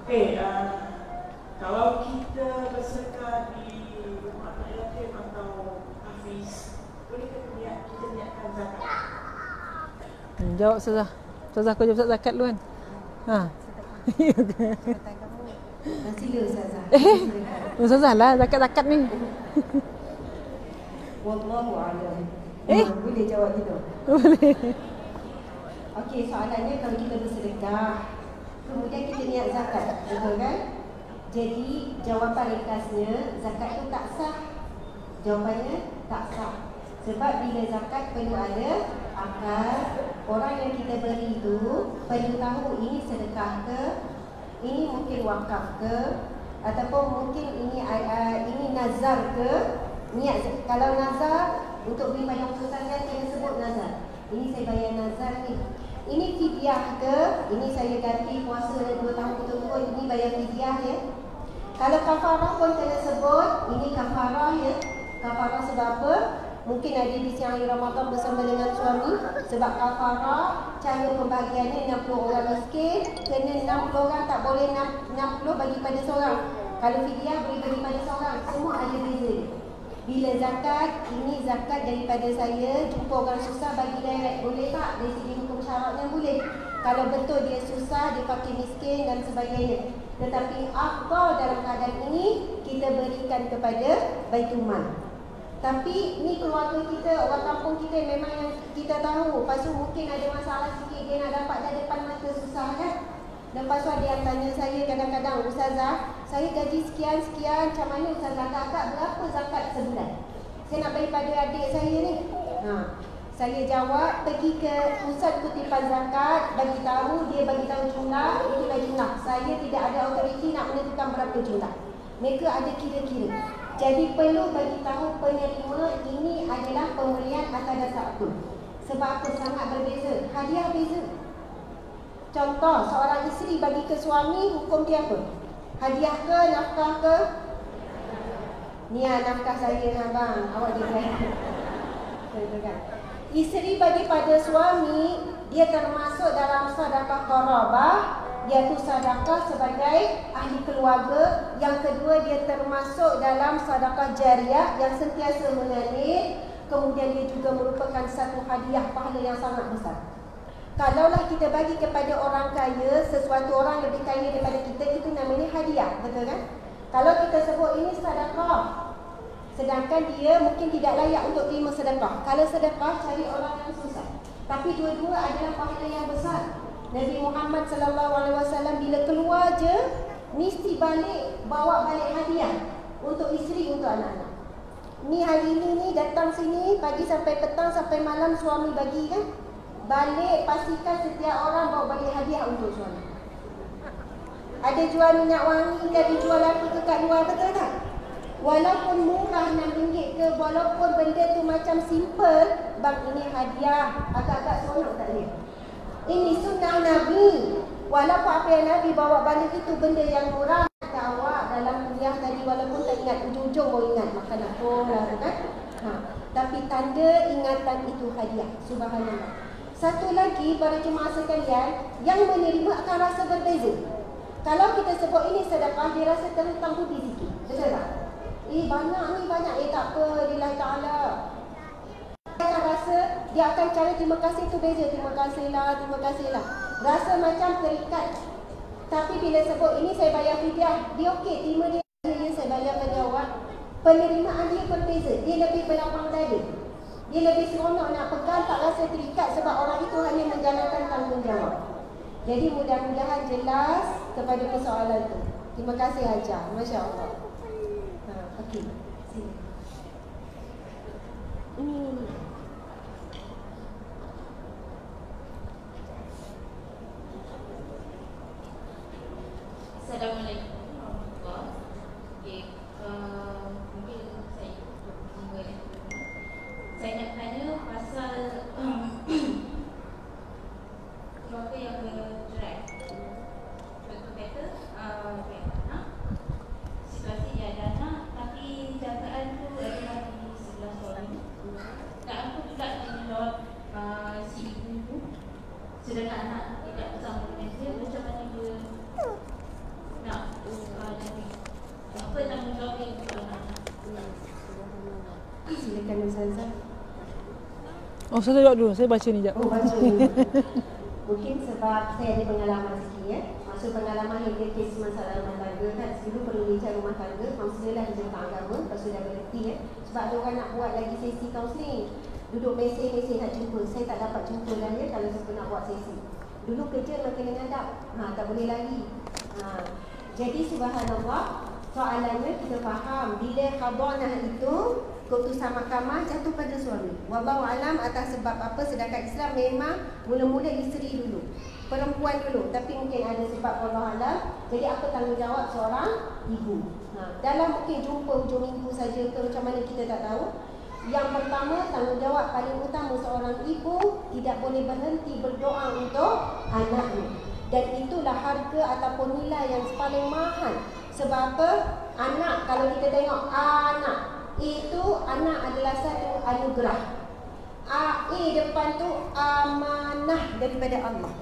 Okey, kalau kita bersedekah di rumah anak yatim atau hafiz, bolehkah kita niatkan zakat? Jawab Ustazah. Ustazah kau jawab zakat dulu kan? Sila Ustazah. Ustazah lah zakat-zakat ni. Wallahu a'lam. Boleh jawab gitu? Boleh. Okey, soalannya kalau kita bersedekah, kemudian kita niat zakat, betul kan? Jadi jawapan ringkasnya, zakat itu tak sah. Jawapannya tak sah. Sebab bila zakat perlu ada akal. Orang yang kita beri itu perlu tahu ini sedekah ke, ini mungkin wakaf ke, ataupun mungkin ini nazar ke. Niat, kalau nazar untuk beri pada utusan kan kena sebut nazar. Ini saya bayar nazar ni. Ini fidyah ke? Ini saya ganti puasa 2 tahun betul-betul, ini bayar fidyah ya. Kalau kafarah pun kena sebut, ini kafarah ya. Kafarah sebab apa? Mungkin ada di siang hari Ramadan bersama dengan suami. Sebab kafarah, cara pembagiannya 60 orang miskin, kena 60 orang, tak boleh 60 bagi pada seorang. Kalau fidyah boleh bagi pada seorang. Semua ada beza. Bila zakat, ini zakat daripada saya, jumpa orang susah bagi direct. Boleh tak? Dari segi hukum syaratnya boleh. Kalau betul dia susah, dia fakir miskin dan sebagainya. Tetapi afdal dalam keadaan ini, kita berikan kepada Baitul Mal. Tapi ni keluarga kita, orang kampung kita memang yang kita tahu. Lepas tu mungkin ada masalah sikit, dia nak dapat dah depan mata susah kan. Lepas tu ada yang tanya saya kadang-kadang, Ustazah, saya gaji sekian-sekian, macam mana Ustazah zakat, berapa zakat sebulan? Saya nak bagi pada adik saya ni. Saya jawab, pergi ke pusat kutipan zakat, bagi tahu, dia bagi tahu jumlah, itulah jumlah. Saya tidak ada autoriti nak menentukan berapa jumlah. Mereka ada kira-kira. Jadi perlu bagi tahu penerima ini adalah pemberian atas dasar apa. Sebab apa? Sangat berbeza. Hadiah beza. Contoh, seorang isteri bagi ke suami, hukum dia apa? Hadiah ke, nafkah ke? Ni nafkah saya abang, awak dia kan. Isteri bagi pada suami, dia termasuk dalam sedekah qarabah, iaitu sedekah sebagai ahli keluarga. Yang kedua, dia termasuk dalam sedekah jariah yang sentiasa mengalir. Kemudian dia juga merupakan satu hadiah pahala yang sangat besar. Kalaulah kita bagi kepada orang kaya, sesuatu orang lebih kaya daripada kita, itu namanya hadiah, betul kan? Kalau kita sebut ini sedekah, sedangkan dia mungkin tidak layak untuk terima sedekah. Kalau sedekah, cari orang yang susah. Tapi dua-dua adalah pahala yang besar. Nabi Muhammad SAW bila keluar je, mesti bawa balik hadiah untuk isteri, untuk anak-anak. Ni hari ini ni datang sini pagi sampai petang sampai malam suami bagi kan. Balik pastikan setiap orang bawa balik hadiah untuk suami. Ada jual minyak wangi ke, ada jual apa ke kat luar, betul tak? Walaupun murah RM6 ke, walaupun benda tu macam simple, bang ini hadiah, agak-agak seronok tak dia? Ini sunnah Nabi. Walaupun apa yang Nabi bawa balik itu benda yang murah, kata awak dalam kuliah tadi walaupun tak ingat, ujung-ujung mau ingat makan apa lah kan? Tapi tanda ingatan itu hadiah. Subhanallah. Satu lagi para jemaah sekalian, yang menerima akan rasa berbeza. Kalau kita sebut ini sedekah, dia rasa terhutang budi sikit. Betul tak? Banyak ni, banyak. Tak apa, lillahi ta'ala. Dia akan rasa, dia akan cara terima kasih tu beza. Terima kasih lah. Rasa macam terikat. Tapi bila sebut ini saya bayar fidyah, dia okey, terima dia. Ya, saya bayar pada awak. Penerimaan dia berbeza. Dia lebih berlapang dada. Dia lebih seronok nak pegang, tak rasa terikat sebab orang itu hanya menjalankan tanggungjawab. Jadi mudah-mudahan jelas kepada persoalan itu. Terima kasih Haja. Masya Allah. Okey. Sini. Assalamualaikum warahmatullahi wabarakatuh. Mungkin saya nak tanya pasal keluarga yang bercerai. Contoh kata anak, situasi dia ada anak tapi jagaan tu adalah di sebelah suami. Tak apa juga tanggungjawab si ibu tu, sedangkan anak tidak bersama dengan dia. Macam mana dia nak apa tanggungjawab dia untuk anak-anak? Silakan Ustazah. Saya jawab dulu, saya baca ni jap. Baca ni. Mungkin sebab saya ada pengalaman sikit ya. Maksud pengalaman hingga kes masalah rumah tangga kan. Dulu perlu bincang rumah tangga, kaunselor di tentang agama, lepas tu dah berhenti ya. Sebab ada orang nak buat lagi sesi kaunseling. Duduk mesej nak jumpa. Saya tak dapat jumpa lah ya kalau siapa nak buat sesi. Dulu kerja makin ngadap. Tak boleh lagi. Jadi subhanallah, soalannya kita faham bila khadonah itu keputusan mahkamah jatuh pada suami. Wallahu alam atas sebab apa, sedangkan Islam memang mula-mula isteri dulu, perempuan dulu, tapi mungkin ada sebab wallahu alam. Jadi apa tanggungjawab seorang ibu? Dalam mungkin jumpa hujung minggu saja ke macam mana kita tak tahu. Yang pertama, tanggungjawab paling utama seorang ibu tidak boleh berhenti berdoa untuk anaknya. Dan itulah harga ataupun nilai yang paling mahal. Sebab apa? Anak, kalau kita tengok anak itu, anak adalah satu anugerah. A depan tu amanah daripada Allah.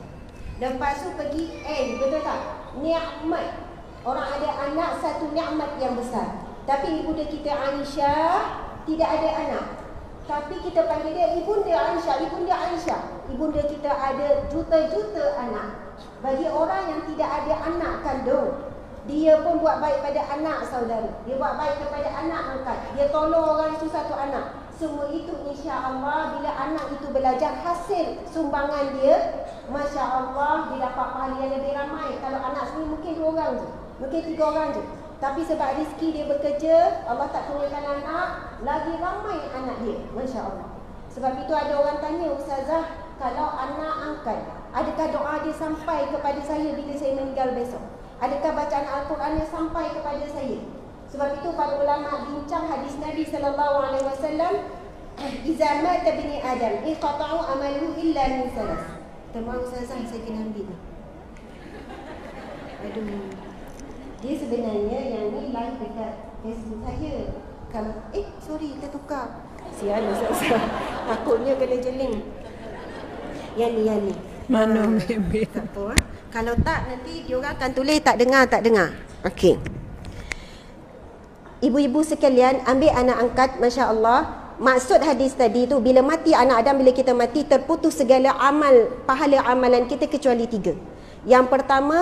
Lepas tu pergi N, betul tak? Nikmat. Orang ada anak satu nikmat yang besar. Tapi ibunda kita Aisyah tidak ada anak. Tapi kita panggil dia ibunda Aisyah, ibunda Aisyah. Ibunda kita ada juta-juta anak. Bagi orang yang tidak ada anak kandung, dia pun buat baik pada anak saudara. Dia buat baik kepada anak angkat. Dia tolong orang itu satu anak. Semua itu insya-Allah bila anak itu belajar, hasil sumbangan dia, masya-Allah dia dapat pahala yang lebih ramai. Kalau anak sendiri mungkin 2 orang je, mungkin 3 orang je. Tapi sebab rezeki dia bekerja, Allah tak kurniakan anak, lagi ramai anak dia, masya-Allah. Sebab itu ada orang tanya, Ustazah, kalau anak angkat, adakah doa dia sampai kepada saya bila saya meninggal besok? Adakah bacaan Al-Qurannya sampai kepada saya? Sebab itu para ulama bincang hadis Nabi SAW, "Iza mata bini Adam, inqata'u amaluhu illa min salas." Terima Ustazah, saya kena ambil ni. Aduh. Dia sebenarnya yang ni live dekat Facebook saya. Kalau sorry, kita tukar. Sial Ustazah. Takutnya kena jeling. Yang ni. Mana bebek? Tak apa. Kalau tak nanti diorang akan tulis tak dengar. Okey. Ibu-ibu sekalian, ambil anak angkat, masya-Allah. Maksud hadis tadi tu, bila mati anak Adam, bila kita mati, terputus segala amal, pahala amalan kita kecuali 3. Yang pertama,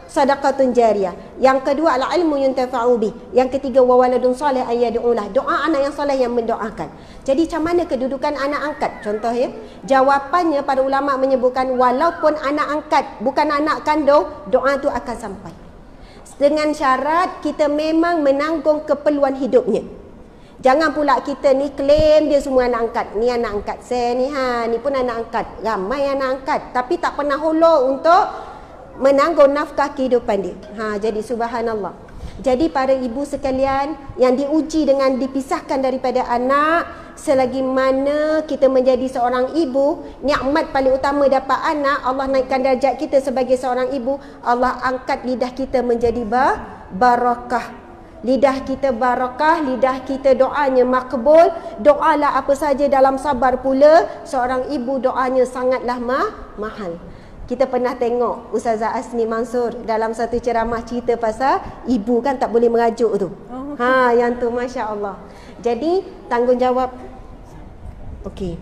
sadaqatun jariyah. Yang kedua, al-ilmu yuntafa'u bih. Yang ketiga, wa waladun salih ayyad'ulah. Doa anak yang soleh yang mendoakan. Jadi macam mana kedudukan anak angkat? Contoh ya, jawapannya para ulama menyebutkan walaupun anak angkat bukan anak kandung, doa tu akan sampai. Dengan syarat kita memang menanggung keperluan hidupnya. Jangan pula kita ni claim dia semua anak angkat. Ni anak angkat saya ni, ni pun anak angkat. Ramai anak angkat tapi tak pernah hulur untuk menanggung nafkah kehidupan dia. Jadi subhanallah. Jadi para ibu sekalian yang diuji dengan dipisahkan daripada anak, selagi mana kita menjadi seorang ibu, nikmat paling utama dapat anak, Allah naikkan darjat kita sebagai seorang ibu, Allah angkat lidah kita menjadi barakah. Lidah kita barakah, lidah kita doanya makbul. Doalah apa saja dalam sabar pula. Seorang ibu doanya sangatlah mahal. Kita pernah tengok Ustazah Asni Mansur dalam satu ceramah cerita pasal ibu kan tak boleh merajuk tu. Yang tu Masya Allah. Jadi tanggungjawab. Okey.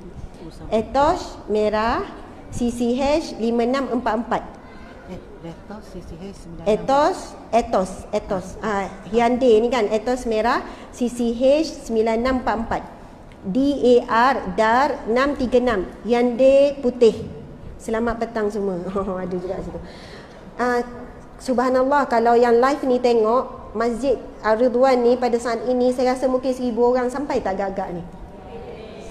Etos merah CCH 5644. Etos Hyundai ni kan, Etos merah CCH 9644. DAR 636. Hyundai putih. Selamat petang semua. Ada juga situ. Subhanallah, kalau yang live ni tengok Masjid Ar-Ridwan ni pada saat ini saya rasa mungkin 1000 orang sampai tak agak-agak ni.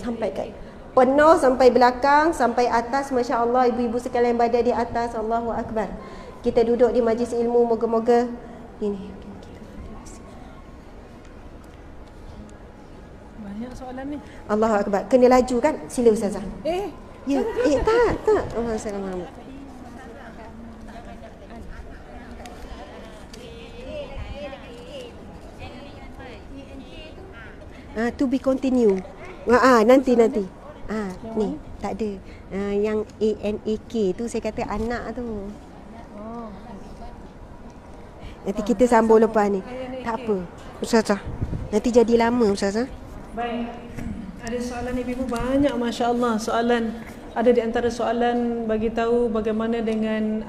Sampai kat penuh sampai belakang, sampai atas. Masya Allah, ibu-ibu sekalian berada di atas. Allahu Akbar. Kita duduk di majlis ilmu, moga-moga ini. Banyak soalan ni. Allahu Akbar. Kena laju kan? Sila Ustazah. Ya, tak. Assalamualaikum. To be continue. Nanti. Ni tak ada. Yang ANAK tu saya kata anak tu. Nanti kita sambung lepas ni. Tak apa. Ustazah. Nanti jadi lama Ustazah. Baik. Ada soalan ibu-ibu banyak, Masya Allah. Soalan, ada di antara soalan bagi tahu bagaimana dengan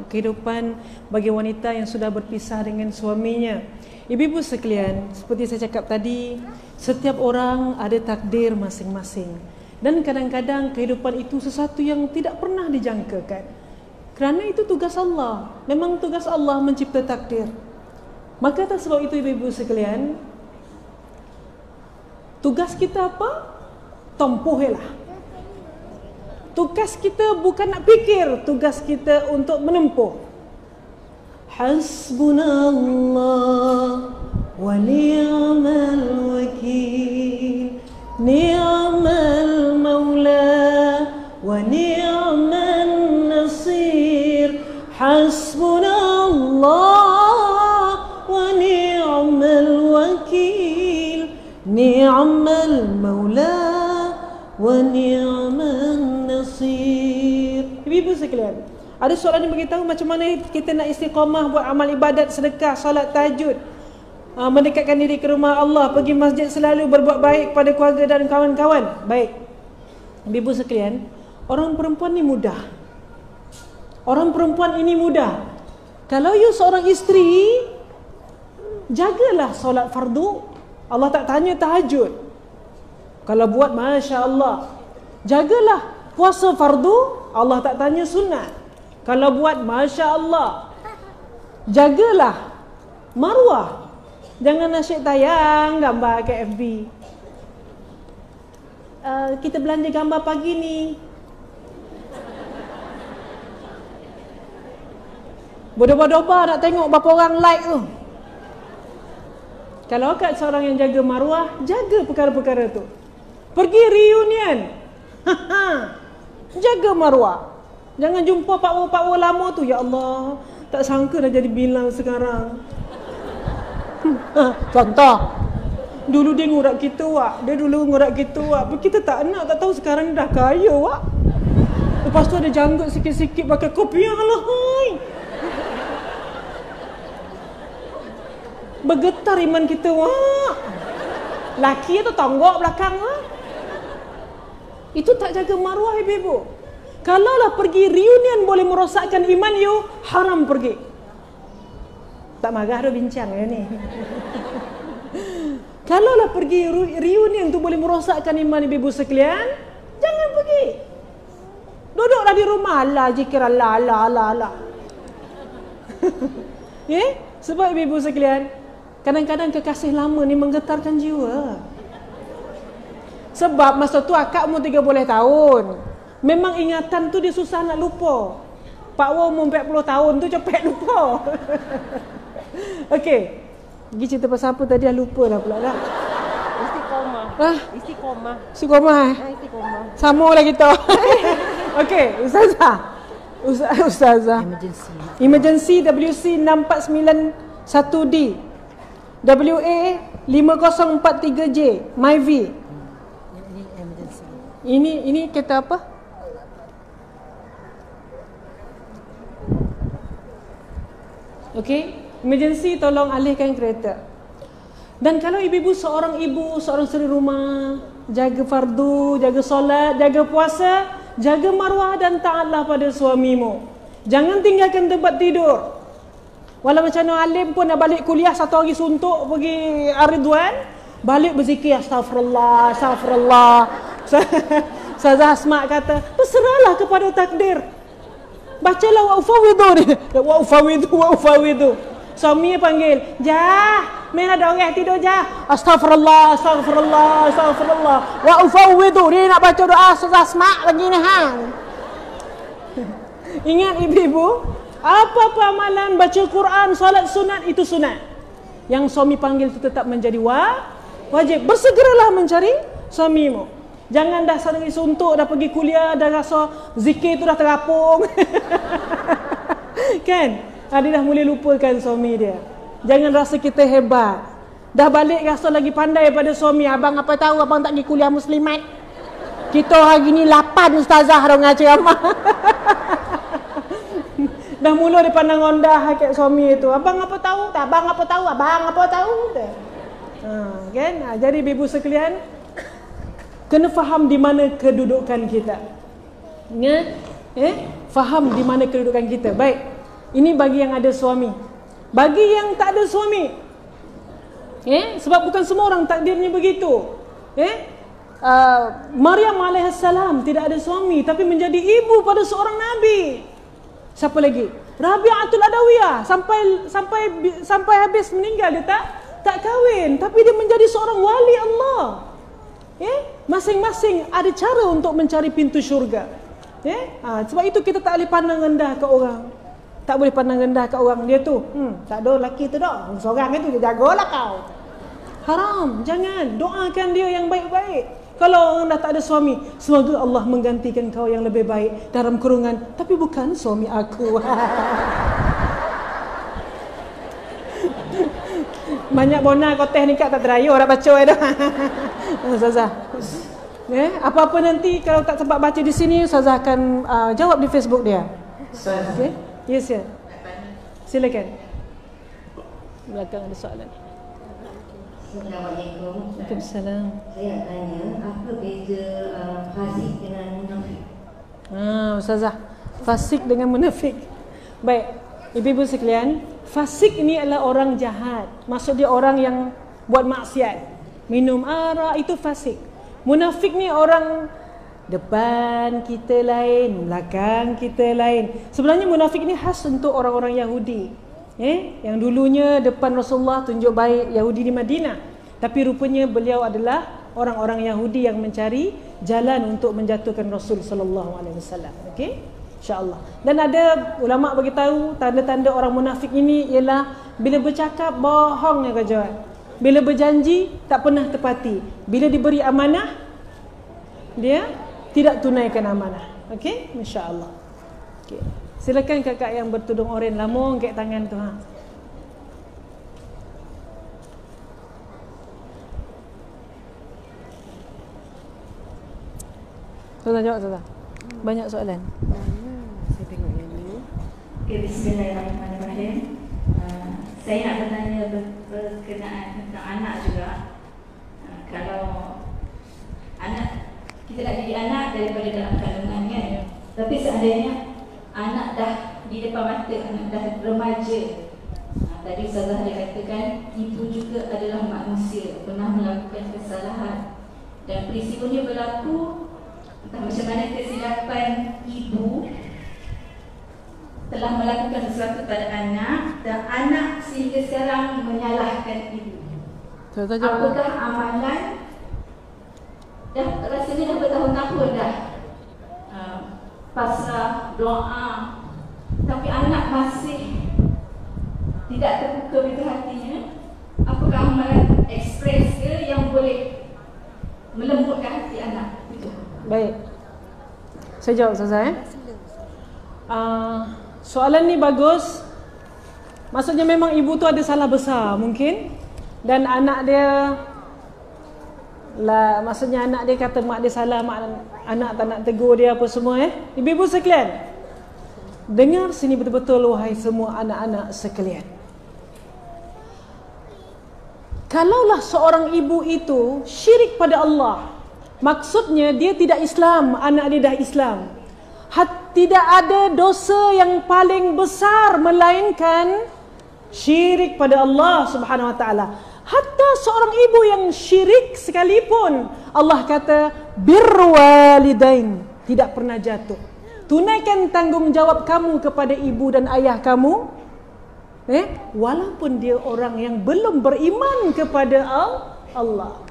kehidupan bagi wanita yang sudah berpisah dengan suaminya. Ibu-ibu sekalian, seperti saya cakap tadi, setiap orang ada takdir masing-masing. Dan kadang-kadang kehidupan itu sesuatu yang tidak pernah dijangkakan. Kerana itu tugas Allah. Memang tugas Allah mencipta takdir. Maka atas sebab itu ibu-ibu sekalian, tugas kita apa? Tempuhilah. Tugas kita bukan nak fikir, tugas kita untuk menempuh. Hasbunallah wa ni'mal wakil, ni'mal maula wa ni'mal nasir. Hasbunallah wa ni'mal wakil, ni'mal maula wa ni'man nasir. Ibu-ibu sekalian, ada soalan yang beritahu macam mana kita nak istiqamah buat amal ibadat, sedekah, solat tahajud, mendekatkan diri ke rumah Allah, pergi masjid, selalu berbuat baik pada keluarga dan kawan-kawan. Baik, ibu-ibu sekalian, orang perempuan ni mudah. Orang perempuan ini mudah. Kalau you seorang isteri, jagalah solat fardu, Allah tak tanya tahajud. Kalau buat, Masya Allah. Jagalah puasa fardu, Allah tak tanya sunat. Kalau buat, Masya Allah. Jagalah maruah. Jangan asyik tayang gambar ke FB. Kita belanja gambar pagi ni. Berdoba-doba nak tengok berapa orang like tu. Kalau akak seorang yang jaga maruah, jaga perkara-perkara tu. Pergi reunion, jaga maruah. Jangan jumpa pak-pak lama tu. Ya Allah, tak sangka dah jadi Bilal sekarang. Contoh, dulu dia ngurak kita wak, dia dulu ngurak kita wak. Kita tak nak, tak tahu sekarang dah kaya wak. Lepas tu ada janggut sikit-sikit pakai kopiah lah. Bergetar iman kita wak. Laki atau tonggok belakang wak. Itu tak jaga maruah ibu-ibu. Kalaulah pergi reunion boleh merosakkan iman you, haram pergi. Tak marah dah bincang ya ni. Kalaulah pergi reunion tu boleh merosakkan iman ibu-ibu sekalian, jangan pergi. Duduklah di rumah, Allah zikir Allah. Sebab ibu-ibu sekalian, kadang-kadang kekasih lama ni menggetarkan jiwa. Sebab masa tu akak umur 30 tahun. Memang ingatan tu dia susah nak lupa. Pak Wo umur 40 tahun tu cepet lupa. Okey. Pergi cerita pasal apa tadi, dah lupa dah pula dah. Istiqomah. Istiqomah. Istiqomah. Sama lah kita. Okey, Ustazah. Ustazah. Emergency WC 6491D. WA 5043J. MyV. Ini kereta apa? Okey, emergency tolong alihkan kereta. Dan kalau ibu-ibu, seorang suri rumah, jaga fardu, jaga solat, jaga puasa, jaga maruah dan taatlah pada suamimu. Jangan tinggalkan tempat tidur. Walau macam mana alim pun nak balik kuliah, satu hari suntuk pergi Ridwan, balik berzikir astagfirullah, astagfirullah. Ustazah Asma kata, berserahlah kepada takdir. Bacalah wa ufawidu ni. Wa ufawidu. Suami panggil, "Jah, main ada orang tidur jah. Astagfirullah, astagfirullah, astagfirullah. Wa ufawidu." Dia nak baca doa Ustazah Asma lagi ni hang. Ingat ibu-ibu, apa-apa amalan, baca Quran, solat sunat, itu sunat. Yang suami panggil itu tetap menjadi wajib. Bersegeralah mencari suamimu. Jangan dah sehari suntuk, dah pergi kuliah, dah rasa zikir tu dah terapung. Kan? Dia dah mula lupakan suami dia. Jangan rasa kita hebat. Dah balik rasa lagi pandai pada suami. Abang apa tahu abang tak pergi kuliah muslimat. Kita hari ni 8 ustazah dah ngaji ceramah. Dah mula dia pandang rendah kat suami itu. Abang apa tahu? Tak, abang apa tahu? Abang apa tahu? Kan? Jadi ibu sekalian, kena faham di mana kedudukan kita. Faham di mana kedudukan kita. Baik. Ini bagi yang ada suami. Bagi yang tak ada suami. Sebab bukan semua orang takdirnya begitu. Maryam alaihissalam tidak ada suami tapi menjadi ibu pada seorang nabi. Siapa lagi? Rabi'atul Adawiyah sampai habis meninggal dia tak kahwin tapi dia menjadi seorang wali Allah. Masing-masing ada cara untuk mencari pintu syurga. Sebab itu kita tak boleh pandang rendah ke orang. Tak boleh pandang rendah ke orang. Dia tu tak ada lelaki tu dah, seorang itu dia jagalah kau. Haram. Jangan. Doakan dia yang baik-baik. Kalau orang dah tak ada suami, semoga Allah menggantikan kau yang lebih baik. Dalam kurungan, tapi bukan suami aku. Banyak bona koteh ni kat tak terayu orang baca dah. Ustazah. Apa-apa nanti kalau tak sempat baca di sini, Ustazah akan jawab di Facebook dia. Okey? Yes, ya. Silakan. Belakang ada soalan. Assalamualaikum. Waalaikumsalam. Saya nak tanya, apa beza fasik dengan munafik? Ustazah, fasik dengan munafik. Baik, ibu-ibu sekalian, fasik ini adalah orang jahat. Maksud dia orang yang buat maksiat. Minum arak itu fasik. Munafik ni orang depan kita lain, belakang kita lain. Sebenarnya munafik ni khas untuk orang-orang Yahudi. Yang dulunya depan Rasulullah tunjuk baik Yahudi di Madinah. Tapi rupanya beliau adalah orang-orang Yahudi yang mencari jalan untuk menjatuhkan Rasul sallallahu alaihi wasallam. Okey? Insya-Allah. Dan ada ulama bagi tahu tanda-tanda orang munafik ini ialah bila bercakap bohong yang kerjaan. Bila berjanji tak pernah tepati. Bila diberi amanah dia tidak tunaikan amanah. Okey? Insya-Allah. Okey. Silakan kakak yang bertudung oranye lama angkat tangan tu ha. Ustazah jawab Ustazah. Banyak soalan. Saya tengok yang ni. Okay, bismillahirrahmanirrahim. Saya nak bertanya berkenaan tentang anak juga. Kalau anak, kita nak jadi anak daripada dalam kandungan kan. Tapi seandainya anak dah di depan mata, anak dah remaja. Tadi Ustazah ada katakan ibu juga adalah manusia, pernah melakukan kesalahan. Dan peristiwanya berlaku, entah macam mana kesilapan ibu telah melakukan sesuatu pada anak dan anak sehingga sekarang menyalahkan ibu. Apakah amalan dah rasanya dah bertahun-tahun dah pasrah, doa, tapi anak masih tidak terbuka pintu hatinya. Apakah amalan ekspres ke yang boleh melembutkan hati anak itu? Baik. Saya jawab Ustazah. Soalan ni bagus. Maksudnya memang ibu tu ada salah besar mungkin, dan anak dia lah, maksudnya anak dia kata mak dia salah, anak tak nak tegur dia apa semua. Ibu-ibu sekalian, dengar sini betul-betul wahai semua anak-anak sekalian. Kalaulah seorang ibu itu syirik pada Allah, maksudnya dia tidak Islam, anak dia dah Islam. Tidak ada dosa yang paling besar melainkan syirik pada Allah Subhanahu wa taala. Hatta seorang ibu yang syirik sekalipun, Allah kata birrul walidain, tidak pernah jatuh. Tunaikan tanggungjawab kamu kepada ibu dan ayah kamu, walaupun dia orang yang belum beriman kepada Allah.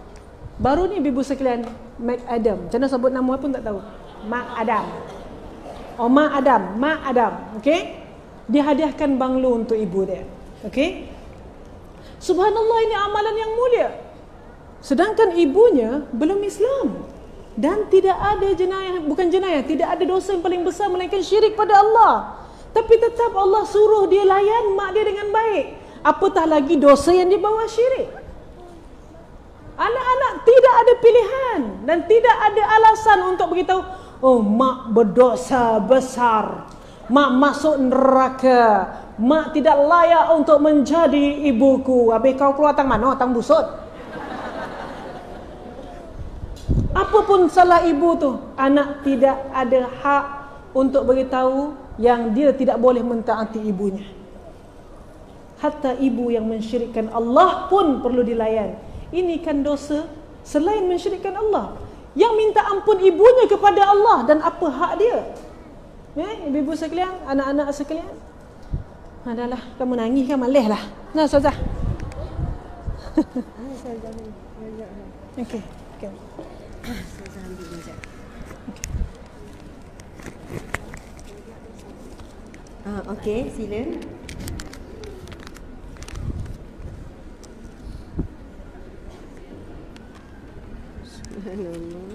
Baru ni ibu sekalian, Mak Adam, macam mana sebut nama pun tak tahu. Mak Adam. Mak Adam, okey? Dia hadiahkan banglo untuk ibu dia. Okey? Subhanallah, ini amalan yang mulia. Sedangkan ibunya belum Islam. Dan tidak ada tidak ada dosa yang paling besar melainkan syirik pada Allah. Tapi tetap Allah suruh dia layan mak dia dengan baik. Apatah lagi dosa yang dibawa syirik. Anak-anak tidak ada pilihan dan tidak ada alasan untuk beritahu, oh mak berdosa besar, mak masuk neraka, mak tidak layak untuk menjadi ibuku. Habis kau keluar tang mana? Tang busut. Apapun salah ibu tu, anak tidak ada hak untuk beritahu yang dia tidak boleh mentaati ibunya. Hatta ibu yang mensyirikkan Allah pun perlu dilayan. Ini kan dosa selain mensyirikkan Allah. Yang minta ampun ibunya kepada Allah, dan apa hak dia? Ibu-ibu sekalian, anak-anak sekalian. Adalah kamu nangis kan, malih lah. Nah, Ustazah. Okey. Okey, sila. Subhanallah.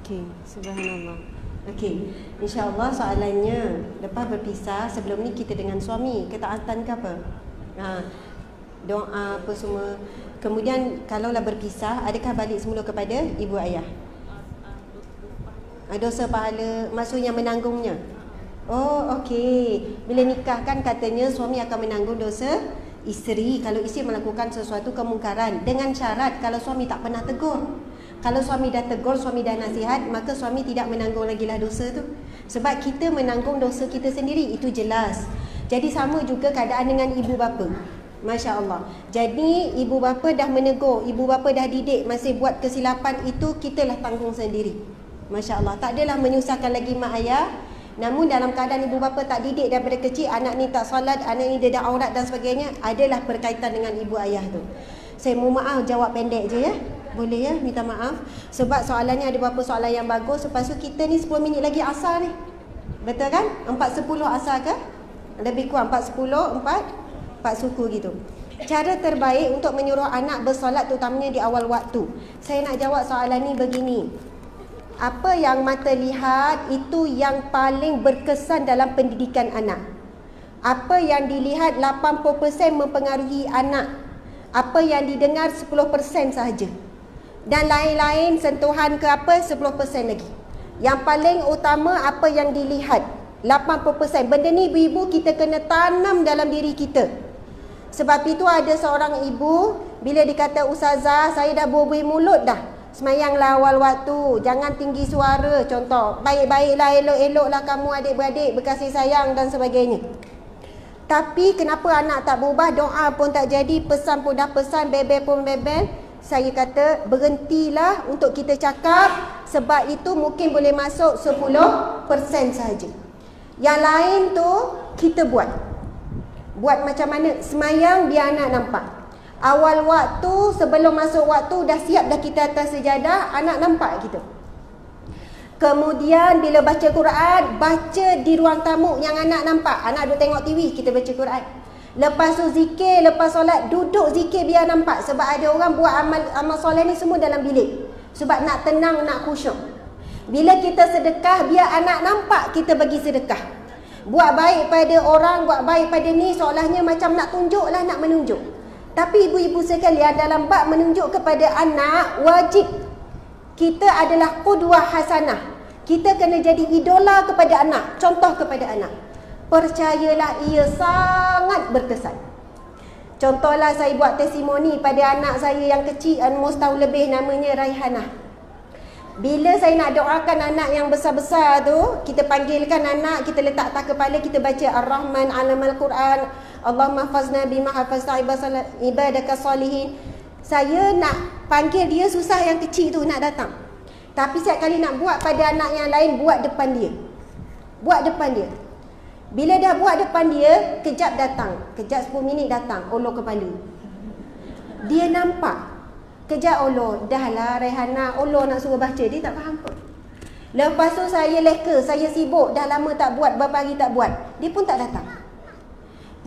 Okey, subhanallah. Okey, insya-Allah soalannya lepas berpisah, sebelum ni kita dengan suami, ketaatan ke apa? Doa apa semua. Kemudian kalaulah berpisah, adakah balik semula kepada ibu ayah? Dosa pahala, maksudnya menanggungnya. Oh, okey. Bila nikah kan katanya suami akan menanggung dosa isteri kalau isteri melakukan sesuatu kemungkaran, dengan syarat kalau suami tak pernah tegur. Kalau suami dah tegur, suami dah nasihat, maka suami tidak menanggung lagi lah dosa tu. Sebab kita menanggung dosa kita sendiri, itu jelas. Jadi sama juga keadaan dengan ibu bapa. Masya Allah. Jadi ibu bapa dah menegur, ibu bapa dah didik, masih buat kesilapan, itu kitalah tanggung sendiri. Masya Allah. Tak adalah menyusahkan lagi mak ayah. Namun dalam keadaan ibu bapa tak didik daripada kecil, anak ni tak solat, anak ni dia dah aurat dan sebagainya, adalah berkaitan dengan ibu ayah tu. Saya mohon maaf jawab pendek je ya. Boleh ya, minta maaf. Sebab soalannya ada beberapa soalan yang bagus. Lepas tu kita ni 10 minit lagi asar ni. Betul kan? 4.10 asar ke? Lebih kurang 4.10, 4 suku gitu. Cara terbaik untuk menyuruh anak bersolat terutamanya di awal waktu. Saya nak jawab soalan ni begini. Apa yang mata lihat itu yang paling berkesan dalam pendidikan anak. Apa yang dilihat 80% mempengaruhi anak. Apa yang didengar 10% sahaja. Dan lain-lain sentuhan ke apa 10% lagi. Yang paling utama apa yang dilihat 80%. Benda ni ibu-ibu kita kena tanam dalam diri kita. Sebab itu ada seorang ibu bila dikata ustazah saya dah berbuih mulut dah, Semayanglah awal waktu, jangan tinggi suara. Contoh, baik-baiklah, elok-eloklah kamu adik-beradik, berkasih sayang dan sebagainya. Tapi kenapa anak tak berubah, doa pun tak jadi, pesan pun dah pesan, bebel pun bebel. Saya kata berhentilah untuk kita cakap, sebab itu mungkin boleh masuk 10% saja. Yang lain tu kita buat. Buat macam mana? Semayang biar anak nampak. Awal waktu, sebelum masuk waktu, dah siap dah kita atas sejadah, anak nampak kita. Kemudian bila baca Quran, baca di ruang tamu yang anak nampak. Anak duduk tengok TV, kita baca Quran. Lepas tu zikir, lepas solat, duduk zikir biar nampak. Sebab ada orang buat amal solat ni semua dalam bilik. Sebab nak tenang, nak khusyuk. Bila kita sedekah, biar anak nampak kita bagi sedekah. Buat baik pada orang, buat baik pada ni, seolahnya macam nak tunjuk lah, nak menunjuk. Tapi ibu-ibu sekalian, dalam bab menunjuk kepada anak, wajib kita adalah qudwah hasanah. Kita kena jadi idola kepada anak, contoh kepada anak. Percayalah, ia sangat berkesan. Contohlah, saya buat testimoni pada anak saya yang kecil, almost tahun lebih, namanya Raihanah. Bila saya nak doakan anak yang besar-besar tu, kita panggilkan anak, kita letak atas kepala, kita baca Ar-Rahman Alamal Quran, Allahumma hafazna bima hafazta ibadaka salihin. Saya nak panggil dia, susah yang kecil tu nak datang. Tapi setiap kali nak buat pada anak yang lain, buat depan dia. Buat depan dia. Bila dah buat depan dia, kejap datang. Kejap 10 minit datang, olor kepala. Dia nampak. Kejap olor. Dah lah Rehana, olor nak suruh baca. Dia tak faham pun. Lepas tu saya leka, saya sibuk. Dah lama tak buat, berapa hari tak buat. Dia pun tak datang.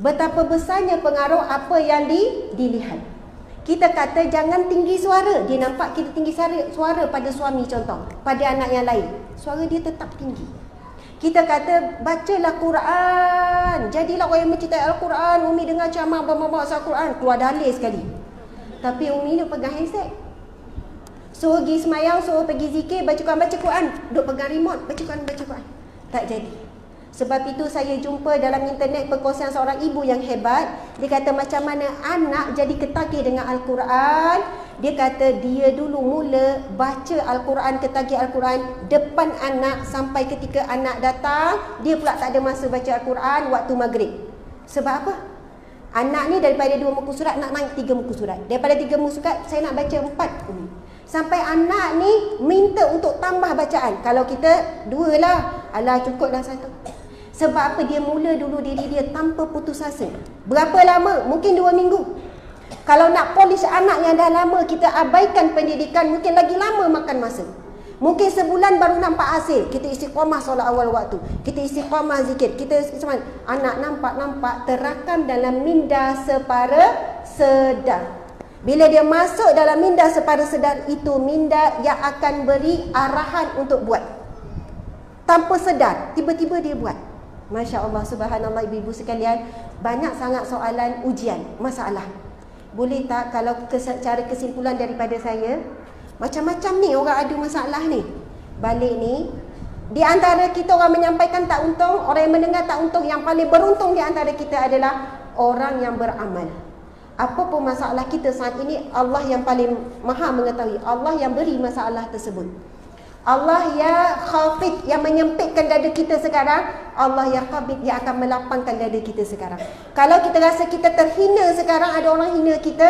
Betapa besarnya pengaruh apa yang dilihat. Kita kata jangan tinggi suara. Dia nampak kita tinggi suara pada suami contoh. Pada anak yang lain. Suara dia tetap tinggi. Kita kata bacalah Quran. Jadilah orang yang mencintai Al-Quran. Umi dengar ceramah bawa Al-Quran. Keluar dalil sekali. Tapi Umi duk pegang handset. Suruh pergi semayang, suruh pergi zikir, baca Quran. Duk pegang remote, baca Quran. Tak jadi. Sebab itu saya jumpa dalam internet perkongsian seorang ibu yang hebat. Dia kata macam mana anak jadi ketagih dengan Al-Quran. Dia kata dia dulu mula baca Al-Quran, ketagih Al-Quran depan anak sampai ketika anak datang. Dia pula tak ada masa baca Al-Quran waktu maghrib. Sebab apa? Anak ni daripada 2 muka surat nak naik 3 muka surat. Daripada 3 muka surat saya nak baca 4. Sampai anak ni minta untuk tambah bacaan. Kalau kita 2 lah, alah cukup dah 1. Sebab apa? Dia mula dulu diri dia tanpa putus asa. Berapa lama? Mungkin 2 minggu. Kalau nak polish anak yang dah lama, kita abaikan pendidikan, mungkin lagi lama makan masa. Mungkin sebulan baru nampak hasil. Kita istiqamah solat awal waktu. Kita istiqamah zikir. Kita istiqamah. Anak nampak terakam dalam minda separa sedar. Bila dia masuk dalam minda separa sedar, itu minda yang akan beri arahan untuk buat. Tanpa sedar, tiba-tiba dia buat. Masya Allah, subhanallah ibu-ibu sekalian. Banyak sangat soalan ujian, masalah. Boleh tak kalau cara kesimpulan daripada saya, macam-macam ni orang ada masalah ni. Balik ni, di antara kita orang menyampaikan tak untung, orang yang mendengar tak untung. Yang paling beruntung di antara kita adalah orang yang beramal. Apa pun masalah kita saat ini, Allah yang paling maha mengetahui. Allah yang beri masalah tersebut. Allah yang khafid, yang menyempitkan dada kita sekarang. Allah yang qabid, yang akan melapangkan dada kita sekarang. Kalau kita rasa kita terhina sekarang, ada orang hina kita,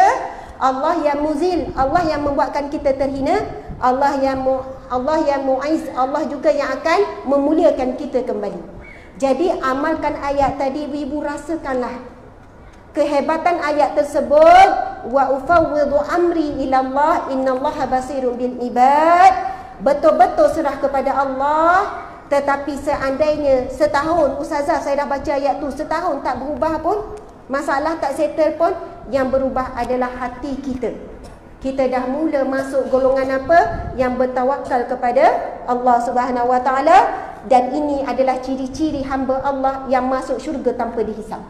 Allah yang muzil, Allah yang membuatkan kita terhina. Allah yang mu'iz, Allah juga yang akan memuliakan kita kembali. Jadi amalkan ayat tadi, ibu rasakanlah kehebatan ayat tersebut. Wa ufawwidhu amri ila Allah, innallaha basirun bil ibad. Betul-betul serah kepada Allah. Tetapi seandainya setahun, ustazah saya dah baca ayat tu, setahun tak berubah pun, masalah tak settle pun, yang berubah adalah hati kita. Kita dah mula masuk golongan apa? Yang bertawakal kepada Allah Subhanahu Wa Taala. Dan ini adalah ciri-ciri hamba Allah yang masuk syurga tanpa dihisap.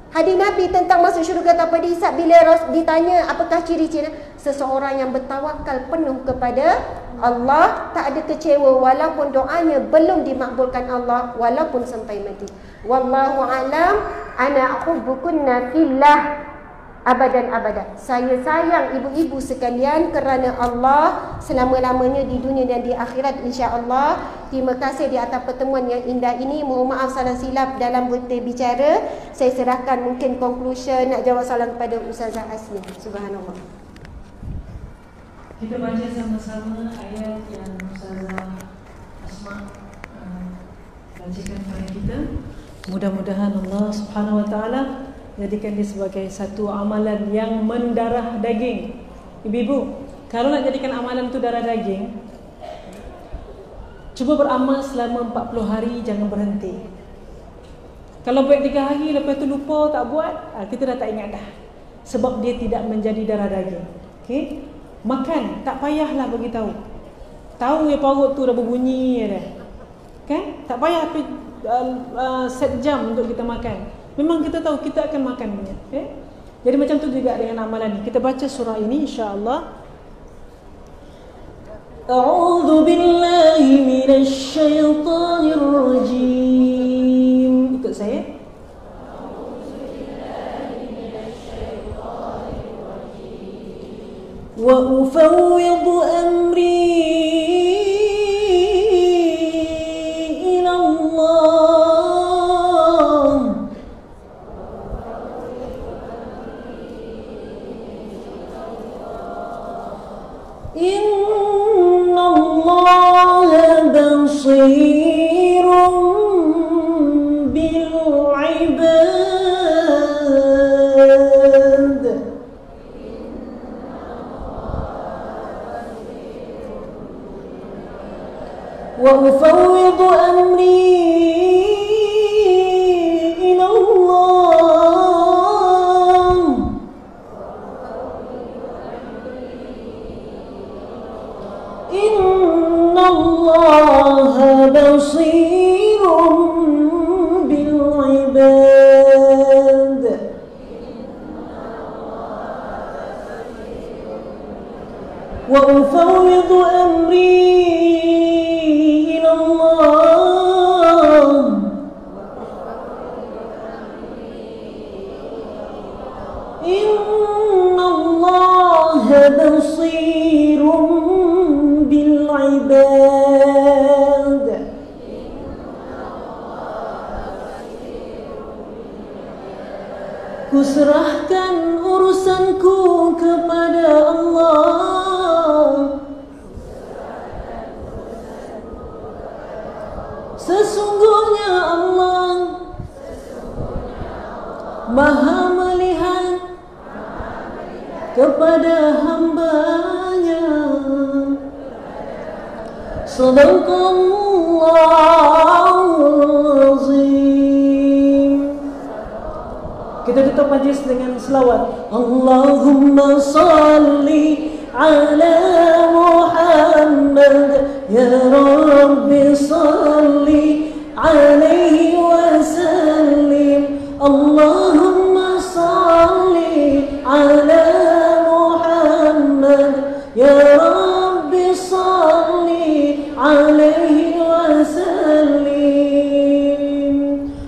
Hadis Nabi tentang masuk syurga tanpa dihisap, bila ditanya apakah ciri-ciri, seseorang yang bertawakal penuh kepada Allah, tak ada kecewa walaupun doanya belum dimakbulkan Allah, walaupun sampai mati. Wallahu alam. Ana uhibbukunna fillah. abadan abadan. Saya sayang ibu-ibu sekalian kerana Allah selama-lamanya di dunia dan di akhirat, insya-Allah. Terima kasih di atas pertemuan yang indah ini. Mohon maaf salah silap dalam berbicara. Saya serahkan mungkin conclusion nak jawab soalan kepada Ustazah Asmi. Subhanallah. Kita baca sama-sama ayat yang Ustazah Asma bacakan kepada kita. Mudah-mudahan Allah Subhanahu Wa Taala jadikan dia sebagai satu amalan yang mendarah daging. Ibu-ibu, kalau nak jadikan amalan tu darah daging, cuba beramal selama 40 hari, jangan berhenti. Kalau buat 3 hari lepas tu lupa tak buat, kita dah tak ingat dah. Sebab dia tidak menjadi darah daging. Okey? Makan, tak payahlah bagi tahu. Tahu ya perut tu dah berbunyi dah. Kan? Tak payah set jam untuk kita makan. Memang kita tahu kita akan makan punya. Jadi macam tu juga dengan amalan ni. Kita baca surah ini insya-Allah. A'udzu billahi minasy syaithanir rajim. Ikut saya. Wa ufawwidu amri ila Allah. بصير بالعباد وأفوض أمري إلى الله إن الله بصير بالعباد وأفوض أمري إلى الله إن الله بصير بالعباد Kuserahkan urusanku kepada Allah. Sesungguhnya Allah Maha melihat kepada hamba-Nya. Sadaqallahul azim. Kita tutup majlis dengan selawat. Allahumma salli ala Muhammad, ya Rabbi salli alaihi wa sallim. Allahumma salli ala Muhammad, ya Rabbi salli alaihi wa sallim.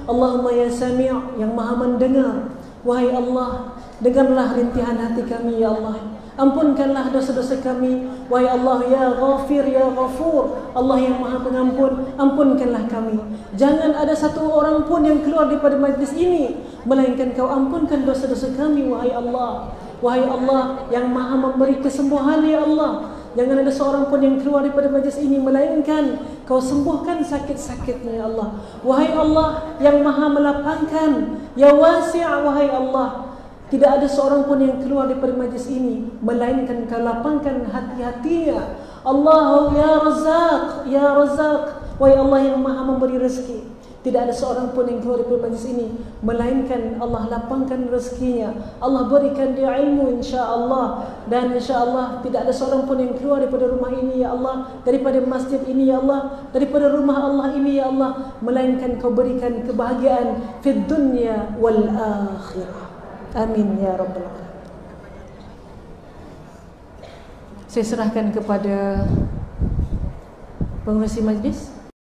Allahumma ya Sami' yang Maha mendengar. Wahai Allah, dengarlah rintihan hati kami ya Allah. Ampunkanlah dosa-dosa kami. Wahai Allah ya Ghafir ya Ghafur, Allah yang Maha Pengampun, ampunkanlah kami. Jangan ada satu orang pun yang keluar daripada majlis ini melainkan Kau ampunkan dosa-dosa kami wahai Allah. Wahai Allah yang Maha memberi kesembuhan ya Allah, jangan ada seorang pun yang keluar daripada majlis ini melainkan Kau sembuhkan sakit-sakitnya ya Allah. Wahai Allah yang Maha melapangkan, ya Wasi', wahai Allah, tidak ada seorang pun yang keluar daripada majlis ini melainkan Kau lapangkan hati-hatinya. Allah ya Razak, ya Razak, wahai Allah yang Maha memberi rezeki. Tidak ada seorang pun yang keluar daripada majlis ini melainkan Allah lapangkan rezekinya. Allah berikan dia ilmu insya-Allah, dan insya-Allah tidak ada seorang pun yang keluar daripada rumah ini ya Allah, daripada masjid ini ya Allah, daripada rumah Allah ini ya Allah, melainkan Kau berikan kebahagiaan fid dunya wal akhirah. Amin ya rabbal alamin. Saya serahkan kepada pengurusi majlis.